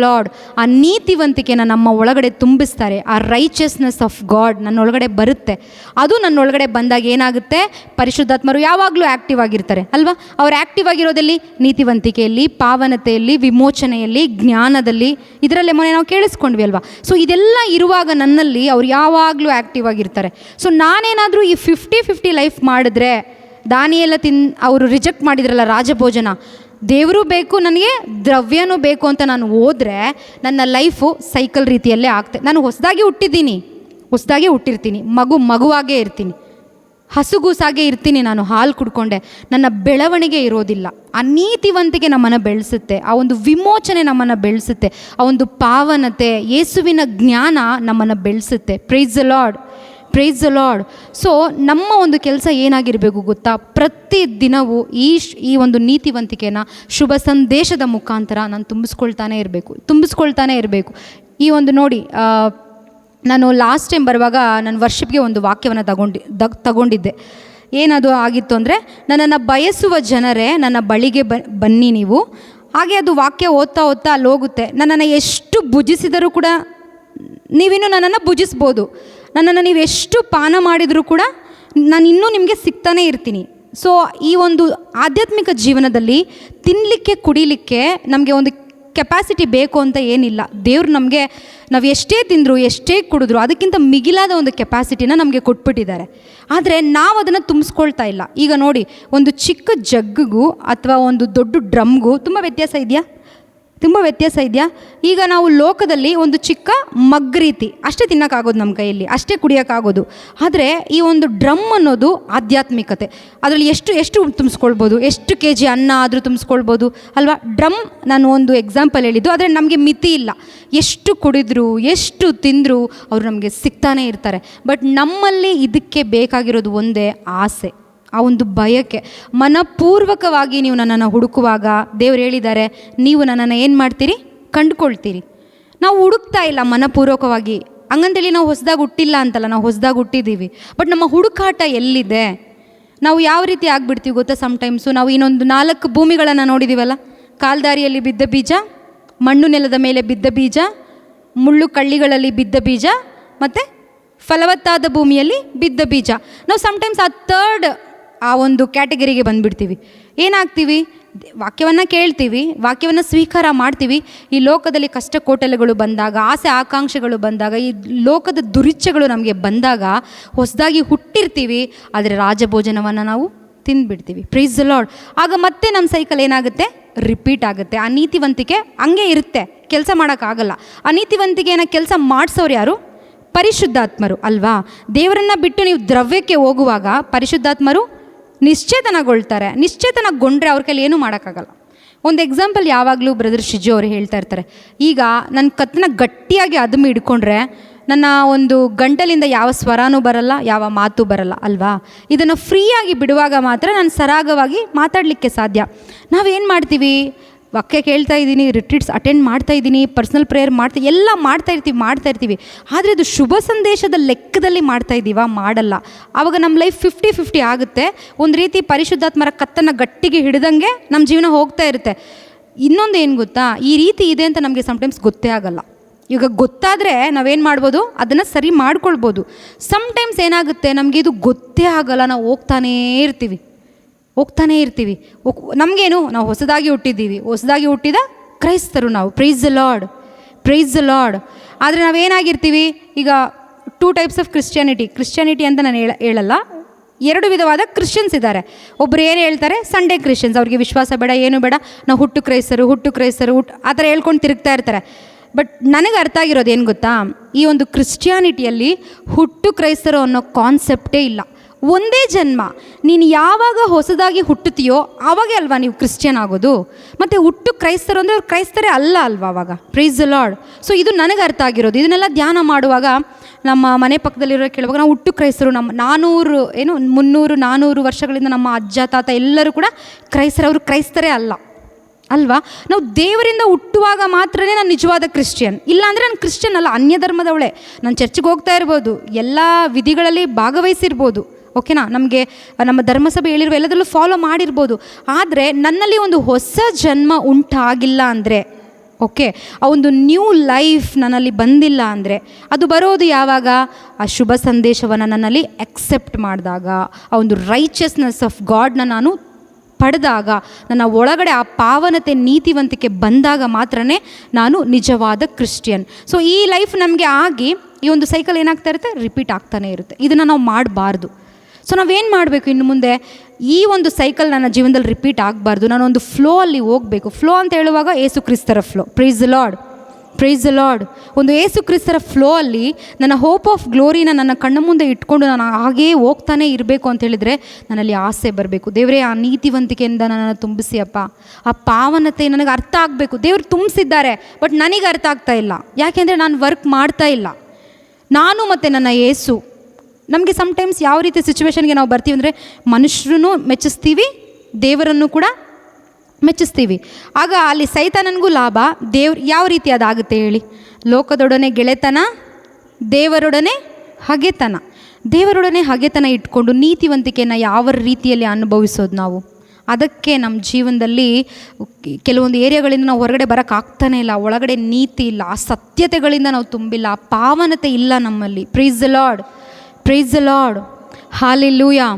lord. ಆ ನೀತಿವಂತಿಕೆನ ನಮ್ಮ ಒಳಗಡೆ ತುಂಬಿಸ್ತಾರೆ. ಆ ರೈಚಸ್ನೆಸ್ ಆಫ್ ಗಾಡ್ ನನ್ನೊಳಗಡೆ ಬರುತ್ತೆ. ಅದು ನನ್ನೊಳಗಡೆ ಬಂದಾಗ ಏನಾಗುತ್ತೆ, ಪರಿಶುದ್ಧಾತ್ಮರು ಯಾವಾಗಲೂ ಆ್ಯಕ್ಟಿವ್ ಆಗಿರ್ತಾರೆ ಅಲ್ವಾ. ಅವ್ರು ಆ್ಯಕ್ಟಿವ್ ಆಗಿರೋದಲ್ಲಿ ನೀತಿವಂತಿಕೆಯಲ್ಲಿ, ಪಾವನತೆಯಲ್ಲಿ, ವಿಮೋಚನೆಯಲ್ಲಿ, ಜ್ಞಾನದಲ್ಲಿ, ಇದರಲ್ಲೇ ಮೊನ್ನೆ ನಾವು ಕೇಳಿಸ್ಕೊಂಡ್ವಿ ಅಲ್ವಾ. ಸೊ ಇದೆಲ್ಲ ಇರುವಾಗ ನನ್ನಲ್ಲಿ ಅವ್ರು ಯಾವಾಗಲೂ ಆ್ಯಕ್ಟಿವ್ ಆಗಿರ್ತಾರೆ. ಸೊ ನಾನೇನಾದರೂ ಈ 50-50 ಲೈಫ್ ಮಾಡಿದ್ರೆ, ದಾನಿಯೆಲ್ಲ ಅವರು ರಿಜೆಕ್ಟ್ ಮಾಡಿದ್ರಲ್ಲ ರಾಜಭೋಜನ, ದೇವರು ಬೇಕು ನನಗೆ, ದ್ರವ್ಯನೂ ಬೇಕು ಅಂತ ನಾನು ಹೋದರೆ ನನ್ನ ಲೈಫು ಸೈಕಲ್ ರೀತಿಯಲ್ಲೇ ಆಗ್ತದೆ. ನಾನು ಹೊಸದಾಗಿ ಹುಟ್ಟಿರ್ತೀನಿ, ಮಗುವಾಗೇ ಇರ್ತೀನಿ ಹಸುಗೂಸಾಗೆ ಇರ್ತೀನಿ ನಾನು, ಹಾಲು ಕುಡ್ಕೊಂಡೆ, ನನ್ನ ಬೆಳವಣಿಗೆ ಇರೋದಿಲ್ಲ. ಆ ನೀತಿವಂತಿಕೆ ನಮ್ಮನ್ನು ಬೆಳೆಸುತ್ತೆ, ಆ ಒಂದು ವಿಮೋಚನೆ ನಮ್ಮನ್ನು ಬೆಳೆಸುತ್ತೆ, ಆ ಒಂದು ಪಾವನತೆ, ಯೇಸುವಿನ ಜ್ಞಾನ ನಮ್ಮನ್ನು ಬೆಳೆಸುತ್ತೆ. Praise the Lord, praise the lord. So ನಮ್ಮ ಒಂದು ಕೆಲಸ ಏನಾಗಿರಬೇಕು ಗೊತ್ತಾ? ಪ್ರತಿ ದಿನವೂ ಈ ಒಂದು ನೀತಿವಂತಿಕೆನ ಶುಭ ಸಂದೇಶದ ಮುಖಾಂತರ ನಾನು ತುಂಬಿಸ್ಕೊಳ್ತಾನೆ ಇರಬೇಕು. ಈ ಒಂದು ನೋಡಿ, ನಾನು ಲಾಸ್ಟ್ ಟೈಮ್ ಬರುವಾಗ ನಾನು ವರ್ಷಿಪ್ಗೆ ಒಂದು ವಾಕ್ಯವನ್ನು ತಗೊಂಡಿದ್ದೆ. ಏನದು ಆಗಿತ್ತು ಅಂದರೆ, ನನ್ನನ್ನು ಬಯಸುವ ಜನರೇ ನನ್ನ ಬಳಿಗೆ ಬನ್ನಿ ನೀವು. ಹಾಗೆ ಅದು ವಾಕ್ಯ ಓದ್ತಾ ಅಲ್ಲಿ ಹೋಗುತ್ತೆ. ನನ್ನನ್ನು ಎಷ್ಟು ಭುಜಿಸಿದರೂ ಕೂಡ ನೀವಿನ್ನೂ ನನ್ನನ್ನು ಭುಜಿಸ್ಬೋದು, ನನ್ನನ್ನು ನೀವು ಎಷ್ಟು ಪಾನ ಮಾಡಿದರೂ ಕೂಡ ನಾನು ಇನ್ನೂ ನಿಮಗೆ ಸಿಗ್ತಾನೇ ಇರ್ತೀನಿ. ಸೊ ಈ ಒಂದು ಆಧ್ಯಾತ್ಮಿಕ ಜೀವನದಲ್ಲಿ ತಿನ್ನಲಿಕ್ಕೆ ಕುಡಿಲಿಕ್ಕೆ ನಮಗೆ ಒಂದು ಕೆಪಾಸಿಟಿ ಬೇಕು ಅಂತ ಏನಿಲ್ಲ. ದೇವ್ರು ನಮಗೆ ನಾವು ಎಷ್ಟೇ ತಿಂದರೂ ಎಷ್ಟೇ ಕುಡಿದ್ರು ಅದಕ್ಕಿಂತ ಮಿಗಿಲಾದ ಒಂದು ಕೆಪಾಸಿಟಿನ ನಮಗೆ ಕೊಟ್ಬಿಟ್ಟಿದ್ದಾರೆ. ಆದರೆ ನಾವು ಅದನ್ನು ತುಂಬಿಸ್ಕೊಳ್ತಾ ಇಲ್ಲ. ಈಗ ನೋಡಿ, ಒಂದು ಚಿಕ್ಕ ಜಗ್ಗಿಗೂ ಅಥವಾ ಒಂದು ದೊಡ್ಡ ಡ್ರಮ್ಗೂ ತುಂಬ ವ್ಯತ್ಯಾಸ ಇದೆಯಾ? ಈಗ ನಾವು ಲೋಕದಲ್ಲಿ ಒಂದು ಚಿಕ್ಕ ಮಗ್ ರೀತಿ ಅಷ್ಟೇ ತಿನ್ನೋಕ್ಕಾಗೋದು, ನಮ್ಮ ಕೈಯಲ್ಲಿ ಅಷ್ಟೇ ಕುಡಿಯೋಕ್ಕಾಗೋದು. ಆದರೆ ಈ ಒಂದು ಡ್ರಮ್ ಅನ್ನೋದು ಆಧ್ಯಾತ್ಮಿಕತೆ. ಅದರಲ್ಲಿ ಎಷ್ಟು ತುಂಬಿಸ್ಕೊಳ್ಬೋದು, ಎಷ್ಟು kg ಅನ್ನ ಆದರೂ ತುಂಬಿಸ್ಕೊಳ್ಬೋದು ಅಲ್ವಾ? ಡ್ರಮ್ ನಾನು ಒಂದು ಎಕ್ಸಾಂಪಲ್ ಹೇಳಿದ್ದು. ಆದರೆ ನಮಗೆ ಮಿತಿ ಇಲ್ಲ, ಎಷ್ಟು ಕುಡಿದ್ರು ಎಷ್ಟು ತಿಂದರೂ ಅವರು ನಮಗೆ ಸಿಗ್ತಾನೇ ಇರ್ತಾರೆ. ಬಟ್ ನಮ್ಮಲ್ಲಿ ಇದಕ್ಕೆ ಬೇಕಾಗಿರೋದು ಒಂದೇ, ಆಸೆ, ಆ ಒಂದು ಬಯಕೆ. ಮನಪೂರ್ವಕವಾಗಿ ನೀವು ನನ್ನನ್ನು ಹುಡುಕುವಾಗ ದೇವ್ರು ಹೇಳಿದ್ದಾರೆ, ನೀವು ನನ್ನನ್ನು ಏನು ಮಾಡ್ತೀರಿ? ಕಂಡುಕೊಳ್ತೀರಿ. ನಾವು ಹುಡುಕ್ತಾ ಇಲ್ಲ ಮನಪೂರ್ವಕವಾಗಿ. ಹಂಗಂತೇಳಿ ನಾವು ಹೊಸದಾಗಿ ಹುಟ್ಟಿಲ್ಲ ಅಂತಲ್ಲ, ನಾವು ಹೊಸದಾಗಿ ಹುಟ್ಟಿದ್ದೀವಿ. ಬಟ್ ನಮ್ಮ ಹುಡುಕಾಟ ಎಲ್ಲಿದೆ? ನಾವು ಯಾವ ರೀತಿ ಆಗಿಬಿಡ್ತೀವಿ ಗೊತ್ತಾ? ಸಮ್ಟೈಮ್ಸು ನಾವು ಇನ್ನೊಂದು 4 ಭೂಮಿಗಳನ್ನು ನೋಡಿದ್ದೀವಲ್ಲ. ಕಾಲ್ದಾರಿಯಲ್ಲಿ ಬಿದ್ದ ಬೀಜ, ಮಣ್ಣು ನೆಲದ ಮೇಲೆ ಬಿದ್ದ ಬೀಜ, ಮುಳ್ಳು ಕಳ್ಳಿಗಳಲ್ಲಿ ಬಿದ್ದ ಬೀಜ, ಮತ್ತು ಫಲವತ್ತಾದ ಭೂಮಿಯಲ್ಲಿ ಬಿದ್ದ ಬೀಜ. ನಾವು ಸಮ್ಟೈಮ್ಸ್ ಆ ಒಂದು ಕ್ಯಾಟಗರಿಗೆ ಬಂದುಬಿಡ್ತೀವಿ. ಏನಾಗ್ತೀವಿ? ವಾಕ್ಯವನ್ನು ಕೇಳ್ತೀವಿ, ವಾಕ್ಯವನ್ನು ಸ್ವೀಕಾರ ಮಾಡ್ತೀವಿ. ಈ ಲೋಕದಲ್ಲಿ ಕಷ್ಟ ಕೋಟಲೆಗಳು ಬಂದಾಗ, ಆಸೆ ಆಕಾಂಕ್ಷೆಗಳು ಬಂದಾಗ, ಈ ಲೋಕದ ದುರಿಚ್ಛೆಗಳು ನಮಗೆ ಬಂದಾಗ ಹೊಸದಾಗಿ ಹುಟ್ಟಿರ್ತೀವಿ. ಆದರೆ ರಾಜಭೋಜನವನ್ನು ನಾವು ತಿಂದುಬಿಡ್ತೀವಿ. Price the lord. ಆಗ ಮತ್ತೆ ನಮ್ಮ ಸೈಕಲ್ ಏನಾಗುತ್ತೆ? ರಿಪೀಟ್ ಆಗುತ್ತೆ. ಆ ನೀತಿವಂತಿಕೆ ಹಂಗೆ ಇರುತ್ತೆ, ಕೆಲಸ ಮಾಡೋಕ್ಕಾಗಲ್ಲ. ಆ ನೀತಿವಂತಿಕೆಯನ್ನು ಕೆಲಸ ಮಾಡಿಸೋರು ಯಾರು? ಪರಿಶುದ್ಧಾತ್ಮರು ಅಲ್ವಾ? ದೇವರನ್ನು ಬಿಟ್ಟು ನೀವು ದ್ರವ್ಯಕ್ಕೆ ಹೋಗುವಾಗ ಪರಿಶುದ್ಧಾತ್ಮರು ನಿಶ್ಚೇತನಗೊಂಡ್ರೆ ಅವ್ರ ಕೈಲಿ ಏನೂ ಮಾಡೋಕ್ಕಾಗಲ್ಲ. ಒಂದು ಎಕ್ಸಾಂಪಲ್ ಯಾವಾಗಲೂ ಬ್ರದರ್ ಶಿಜು ಅವರು ಹೇಳ್ತಾ ಇರ್ತಾರೆ. ಈಗ ನನ್ನ ಕತ್ತನ್ನ ಗಟ್ಟಿಯಾಗಿ ಅದನ್ನು ಹಿಡ್ಕೊಂಡ್ರೆ ನನ್ನ ಒಂದು ಗಂಟಲಿಂದ ಯಾವ ಸ್ವರನೂ ಬರಲ್ಲ, ಯಾವ ಮಾತು ಬರಲ್ಲ ಅಲ್ವಾ? ಇದನ್ನು ಫ್ರೀಯಾಗಿ ಬಿಡುವಾಗ ಮಾತ್ರ ನಾನು ಸರಾಗವಾಗಿ ಮಾತಾಡಲಿಕ್ಕೆ ಸಾಧ್ಯ. ನಾವೇನು ಮಾಡ್ತೀವಿ? ವಾಕ್ಯ ಕೇಳ್ತಾ ಇದ್ದೀನಿ, ರಿಟ್ರೀಟ್ಸ್ ಅಟೆಂಡ್ ಮಾಡ್ತಾ ಇದ್ದೀನಿ, ಪರ್ಸ್ನಲ್ ಪ್ರೇಯರ್ ಎಲ್ಲ ಮಾಡ್ತಾ ಇರ್ತೀವಿ. ಆದರೆ ಅದು ಶುಭ ಸಂದೇಶದ ಲೆಕ್ಕದಲ್ಲಿ ಮಾಡ್ತಾ ಇದ್ದೀವಾ? ಮಾಡಲ್ಲ. ಆವಾಗ ನಮ್ಮ ಲೈಫ್ 50-50 ಆಗುತ್ತೆ. ಒಂದು ರೀತಿ ಪರಿಶುದ್ಧಾತ್ಮರ ಕತ್ತನ್ನು ಗಟ್ಟಿಗೆ ಹಿಡ್ದಂಗೆ ನಮ್ಮ ಜೀವನ ಹೋಗ್ತಾ ಇರುತ್ತೆ. ಇನ್ನೊಂದು ಏನು ಗೊತ್ತಾ? ಈ ರೀತಿ ಇದೆ ಅಂತ ನಮಗೆ ಸಮ್ಟೈಮ್ಸ್ ಗೊತ್ತೇ ಆಗಲ್ಲ. ಈಗ ಗೊತ್ತಾದರೆ ನಾವೇನು ಮಾಡ್ಬೋದು? ಅದನ್ನು ಸರಿ ಮಾಡ್ಕೊಳ್ಬೋದು. ಸಮ್ಟೈಮ್ಸ್ ಏನಾಗುತ್ತೆ, ನಮಗೆ ಇದು ಗೊತ್ತೇ ಆಗಲ್ಲ, ನಾವು ಹೋಗ್ತಾನೇ ಇರ್ತೀವಿ. ನಮಗೇನು, ನಾವು ಹೊಸದಾಗಿ ಹುಟ್ಟಿದ ಕ್ರೈಸ್ತರು ನಾವು. Price the lord. ಆದರೆ ನಾವೇನಾಗಿರ್ತೀವಿ? ಈಗ 2 types ಆಫ್ ಕ್ರಿಶ್ಚಿಯಾನಿಟಿ ಅಂತ ನಾನು ಹೇಳಲ್ಲ. 2 ವಿಧವಾದ ಕ್ರಿಶ್ಚಿಯನ್ಸ್ ಇದ್ದಾರೆ. ಒಬ್ಬರು ಏನು ಹೇಳ್ತಾರೆ? Sunday Christians. ಅವ್ರಿಗೆ ವಿಶ್ವಾಸ ಬೇಡ, ಏನು ಬೇಡ, ನಾವು ಹುಟ್ಟು ಕ್ರೈಸ್ತರು ಆ ಥರ ಹೇಳ್ಕೊಂಡು ತಿರುಗ್ತಾ ಇರ್ತಾರೆ. ಬಟ್ ನನಗೆ ಅರ್ಥ ಆಗಿರೋದು ಏನು ಗೊತ್ತಾ? ಈ ಒಂದು ಕ್ರಿಶ್ಚಿಯಾನಿಟಿಯಲ್ಲಿ ಹುಟ್ಟು ಕ್ರೈಸ್ತರು ಅನ್ನೋ ಕಾನ್ಸೆಪ್ಟೇ ಇಲ್ಲ. ಒಂದೇ ಜನ್ಮ. ನೀನು ಯಾವಾಗ ಹೊಸದಾಗಿ ಹುಟ್ಟುತ್ತೀಯೋ ಆವಾಗೇ ಅಲ್ವಾ ನೀವು ಕ್ರಿಶ್ಚಿಯನ್ ಆಗೋದು. ಮತ್ತು ಹುಟ್ಟು ಕ್ರೈಸ್ತರು ಅಂದರೆ ಅವ್ರು ಕ್ರೈಸ್ತರೇ ಅಲ್ವಾ ಅವಾಗ. Price the lord. ಸೊ ಇದು ನನಗೆ ಅರ್ಥ ಆಗಿರೋದು. ಇದನ್ನೆಲ್ಲ ಧ್ಯಾನ ಮಾಡುವಾಗ ನಮ್ಮ ಮನೆ ಪಕ್ಕದಲ್ಲಿರೋ ಕೇಳುವಾಗ ನಾವು ಹುಟ್ಟು ಕ್ರೈಸ್ತರು, ನಮ್ಮ 300-400 ವರ್ಷಗಳಿಂದ ನಮ್ಮ ಅಜ್ಜ ತಾತ ಎಲ್ಲರೂ ಕೂಡ ಅವರು ಕ್ರೈಸ್ತರೇ ಅಲ್ವಾ? ನಾವು ದೇವರಿಂದ ಹುಟ್ಟುವಾಗ ಮಾತ್ರನೇ ನಾನು ನಿಜವಾದ ಕ್ರಿಶ್ಚಿಯನ್. ಇಲ್ಲಾಂದರೆ ನಾನು ಕ್ರಿಶ್ಚಿಯನ್ ಅಲ್ಲ, ಅನ್ಯ ಧರ್ಮದವಳೆ. ನಾನು ಚರ್ಚ್ಗೆ ಹೋಗ್ತಾ ಇರ್ಬೋದು, ಎಲ್ಲ ವಿಧಿಗಳಲ್ಲಿ ಭಾಗವಹಿಸಿರ್ಬೋದು, ಓಕೆನಾ? ನಮಗೆ ನಮ್ಮ ಧರ್ಮಸಭೆ ಹೇಳಿರುವ ಎಲ್ಲದರಲ್ಲೂ ಫಾಲೋ ಮಾಡಿರ್ಬೋದು. ಆದರೆ ನನ್ನಲ್ಲಿ ಒಂದು ಹೊಸ ಜನ್ಮ ಉಂಟಾಗಿಲ್ಲ ಅಂದರೆ, ಓಕೆ, ಆ ಒಂದು ನ್ಯೂ ಲೈಫ್ ನನ್ನಲ್ಲಿ ಬಂದಿಲ್ಲ ಅಂದರೆ, ಅದು ಬರೋದು ಯಾವಾಗ? ಆ ಶುಭ ಸಂದೇಶವನ್ನು ನನ್ನಲ್ಲಿ ಎಕ್ಸೆಪ್ಟ್ ಮಾಡಿದಾಗ, ಆ ಒಂದು ರೈಚಸ್ನೆಸ್ ಆಫ್ ಗಾಡ್ನ ನಾನು ಪಡೆದಾಗ, ನನ್ನ ಒಳಗಡೆ ಆ ಪಾವನತೆ ನೀತಿವಂತಿಕೆ ಬಂದಾಗ ಮಾತ್ರನೇ ನಾನು ನಿಜವಾದ ಕ್ರಿಶ್ಚಿಯನ್. ಸೊ ಈ ಲೈಫ್ ನಮಗೆ ಆಗಿ ಈ ಒಂದು ಸೈಕಲ್ ಏನಾಗ್ತಾ ಇರುತ್ತೆ? ರಿಪೀಟ್ ಆಗ್ತಾನೆ ಇರುತ್ತೆ. ಇದನ್ನು ನಾವು ಮಾಡಬಾರ್ದು. ಸೊ ನಾವೇನು ಮಾಡಬೇಕು? ಇನ್ನು ಮುಂದೆ ಈ ಒಂದು ಸೈಕಲ್ ನನ್ನ ಜೀವನದಲ್ಲಿ ರಿಪೀಟ್ ಆಗಬಾರ್ದು. ನಾನೊಂದು ಫ್ಲೋ ಅಲ್ಲಿ ಹೋಗಬೇಕು. ಫ್ಲೋ ಅಂತ ಹೇಳುವಾಗ ಏಸು ಕ್ರಿಸ್ತರ flow. Praise the Lord. Praise the Lord. ಒಂದು ಯೇಸು ಕ್ರಿಸ್ತರ ಫ್ಲೋ ಅಲ್ಲಿ ನನ್ನ ಹೋಪ್ ಆಫ್ ಗ್ಲೋರಿನ ನನ್ನ ಕಣ್ಣ ಮುಂದೆ ಇಟ್ಕೊಂಡು ನಾನು ಹಾಗೇ ಹೋಗ್ತಾನೆ ಇರಬೇಕು ಅಂತ ಹೇಳಿದರೆ ನನ್ನಲ್ಲಿ ಆಸೆ ಬರಬೇಕು. ದೇವರೇ, ಆ ನೀತಿವಂತಿಕೆಯಿಂದ ನನ್ನನ್ನು ತುಂಬಿಸಿ ಅಪ್ಪ. ಆ ಪಾವನತೆ ನನಗೆ ಅರ್ಥ ಆಗಬೇಕು. ದೇವರು ತುಂಬಿಸಿದ್ದಾರೆ, ಬಟ್ ನನಗೆ ಅರ್ಥ ಆಗ್ತಾ ಇಲ್ಲ. ಯಾಕೆಂದರೆ ನಾನು ವರ್ಕ್ ಮಾಡ್ತಾ ಇಲ್ಲ. ನಾನು ಮತ್ತು ನನ್ನ ಯೇಸು, ನಮಗೆ ಸಮ್ಟೈಮ್ಸ್ ಯಾವ ರೀತಿ ಸಿಚುವೇಶನ್ಗೆ ನಾವು ಬರ್ತೀವಿ ಅಂದರೆ ಮನುಷ್ಯರನ್ನು ಮೆಚ್ಚಿಸ್ತೀವಿ, ದೇವರನ್ನು ಕೂಡ ಮೆಚ್ಚಿಸ್ತೀವಿ. ಆಗ ಅಲ್ಲಿ ಸೈತಾನನಿಗೂ ಲಾಭ. ದೇವ್ರು ಯಾವ ರೀತಿ ಅದಾಗುತ್ತೆ ಹೇಳಿ? ಲೋಕದೊಡನೆ ಗೆಳೆತನ, ದೇವರೊಡನೆ ಹಗೆತನ. ದೇವರೊಡನೆ ಹಗೆತನ ಇಟ್ಕೊಂಡು ನೀತಿವಂತಿಕೆಯನ್ನು ಯಾವ ರೀತಿಯಲ್ಲಿ ಅನುಭವಿಸೋದು ನಾವು? ಅದಕ್ಕೆ ನಮ್ಮ ಜೀವನದಲ್ಲಿ ಕೆಲವೊಂದು ಏರಿಯಾಗಳಿಂದ ನಾವು ಹೊರಗಡೆ ಬರೋಕ್ಕಾಗ್ತಾನೆ ಇಲ್ಲ. ಒಳಗಡೆ ನೀತಿ ಇಲ್ಲ, ಆ ಸತ್ಯತೆಗಳಿಂದ ನಾವು ತುಂಬಿಲ್ಲ, ಆ ಪಾವನತೆ ಇಲ್ಲ ನಮ್ಮಲ್ಲಿ. Price the Lord, praise the Lord, hallelujah.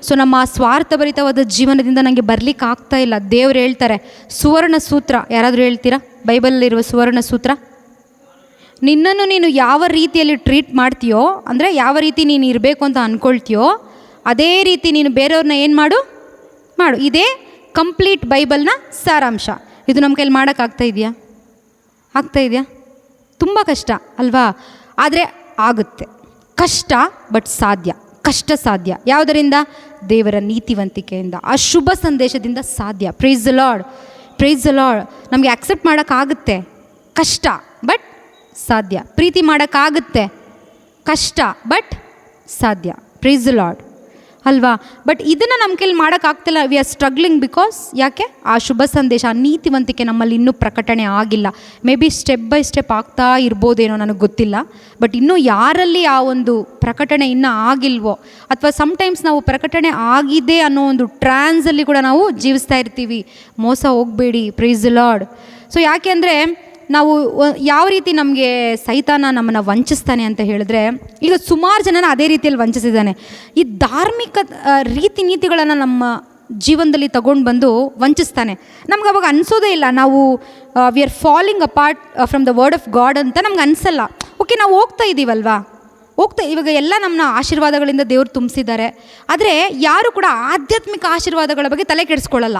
So ನಮ್ಮ ಸ್ವಾರ್ಥಭರಿತವಾದ ಜೀವನದಿಂದ ನನಗೆ ಬರಲಿಕ್ಕೆ ಆಗ್ತಾ ಇಲ್ಲ. ದೇವ್ರು ಹೇಳ್ತಾರೆ ಸುವರ್ಣ ಸೂತ್ರ. ಯಾರಾದರೂ ಹೇಳ್ತೀರಾ ಬೈಬಲಲ್ಲಿರುವ ಸುವರ್ಣ ಸೂತ್ರ? ನಿನ್ನನ್ನು ನೀನು ಯಾವ ರೀತಿಯಲ್ಲಿ ಟ್ರೀಟ್ ಮಾಡ್ತೀಯೋ, ಅಂದರೆ ಯಾವ ರೀತಿ ನೀನು ಇರಬೇಕು ಅಂತ ಅಂದ್ಕೊಳ್ತೀಯೋ, ಅದೇ ರೀತಿ ನೀನು ಬೇರೆಯವ್ರನ್ನ ಏನು ಮಾಡು. ಇದೇ ಕಂಪ್ಲೀಟ್ ಬೈಬಲ್ನ ಸಾರಾಂಶ. ಇದು ನಮ್ಮ ಕೈಲಿ ಮಾಡೋಕ್ಕಾಗ್ತಾ ಇದೆಯಾ? ತುಂಬ ಕಷ್ಟ ಅಲ್ವಾ? ಆದರೆ ಆಗುತ್ತೆ. ಕಷ್ಟ, ಬಟ್ ಸಾಧ್ಯ. ಕಷ್ಟ ಸಾಧ್ಯ ಯಾವುದರಿಂದ? ದೇವರ ನೀತಿವಂತಿಕೆಯಿಂದ, ಆ ಶುಭ ಸಂದೇಶದಿಂದ ಸಾಧ್ಯ. Price the Lord, praise the lord. ನಮಗೆ ಅಕ್ಸೆಪ್ಟ್ ಮಾಡೋಕ್ಕಾಗುತ್ತೆ, ಕಷ್ಟ ಬಟ್ ಸಾಧ್ಯ. ಪ್ರೀತಿ ಮಾಡೋಕ್ಕಾಗುತ್ತೆ, ಕಷ್ಟ ಬಟ್ ಸಾಧ್ಯ. ಪ್ರೈಸ್ ದ ಲಾರ್ಡ್ ಅಲ್ವಾ? ಬಟ್ ಇದನ್ನು ನಮ್ಮ ಕೈಲಿ ಮಾಡೋಕ್ಕಾಗ್ತಿಲ್ಲ. ವಿ ಆರ್ ಸ್ಟ್ರಗ್ಲಿಂಗ್ ಬಿಕಾಸ್ ಯಾಕೆ? ಆ ಶುಭ ಸಂದೇಶ, ಆ ನೀತಿವಂತಿಕೆ ನಮ್ಮಲ್ಲಿ ಇನ್ನೂ ಪ್ರಕಟಣೆ ಆಗಿಲ್ಲ. May be step by step ಆಗ್ತಾ ಇರ್ಬೋದೇನೋ, ನನಗೆ ಗೊತ್ತಿಲ್ಲ. ಬಟ್ ಇನ್ನೂ ಯಾರಲ್ಲಿ ಆ ಒಂದು ಪ್ರಕಟಣೆ ಇನ್ನೂ ಆಗಿಲ್ವೋ, ಅಥವಾ ಸಮ್ಟೈಮ್ಸ್ ನಾವು ಪ್ರಕಟಣೆ ಆಗಿದೆ ಅನ್ನೋ ಒಂದು ಟ್ರಾನ್ಸಲ್ಲಿ ಕೂಡ ನಾವು ಜೀವಿಸ್ತಾ ಇರ್ತೀವಿ. ಮೋಸ ಹೋಗಬೇಡಿ. Price the lord. ಸೊ ಯಾಕೆ ಅಂದರೆ ನಾವು ಯಾವ ರೀತಿ ನಮಗೆ ಸೈತಾನ ನಮ್ಮನ್ನು ವಂಚಿಸ್ತಾನೆ ಅಂತ ಹೇಳಿದ್ರೆ, ಈಗ ಸುಮಾರು ಜನನ ಅದೇ ರೀತಿಯಲ್ಲಿ ವಂಚಿಸಿದ್ದಾನೆ. ಈ ಧಾರ್ಮಿಕ ರೀತಿ ನೀತಿಗಳನ್ನು ನಮ್ಮ ಜೀವನದಲ್ಲಿ ತಗೊಂಡು ಬಂದು ವಂಚಿಸ್ತಾನೆ. ನಮ್ಗೆ ಅವಾಗ ಅನಿಸೋದೇ ಇಲ್ಲ ನಾವು we are falling apart from the word of god ಅಂತ ನಮ್ಗೆ ಅನಿಸಲ್ಲ. ಓಕೆ, ನಾವು ಹೋಗ್ತಾ ಇದ್ದೀವಲ್ವಾ, ಇವಾಗ ಎಲ್ಲ ನಮ್ಮನ್ನ ಆಶೀರ್ವಾದಗಳಿಂದ ದೇವರು ತುಂಬಿಸಿದ್ದಾರೆ. ಆದರೆ ಯಾರು ಕೂಡ ಆಧ್ಯಾತ್ಮಿಕ ಆಶೀರ್ವಾದಗಳ ಬಗ್ಗೆ ತಲೆ ಕೆಡಿಸ್ಕೊಳ್ಳಲ್ಲ.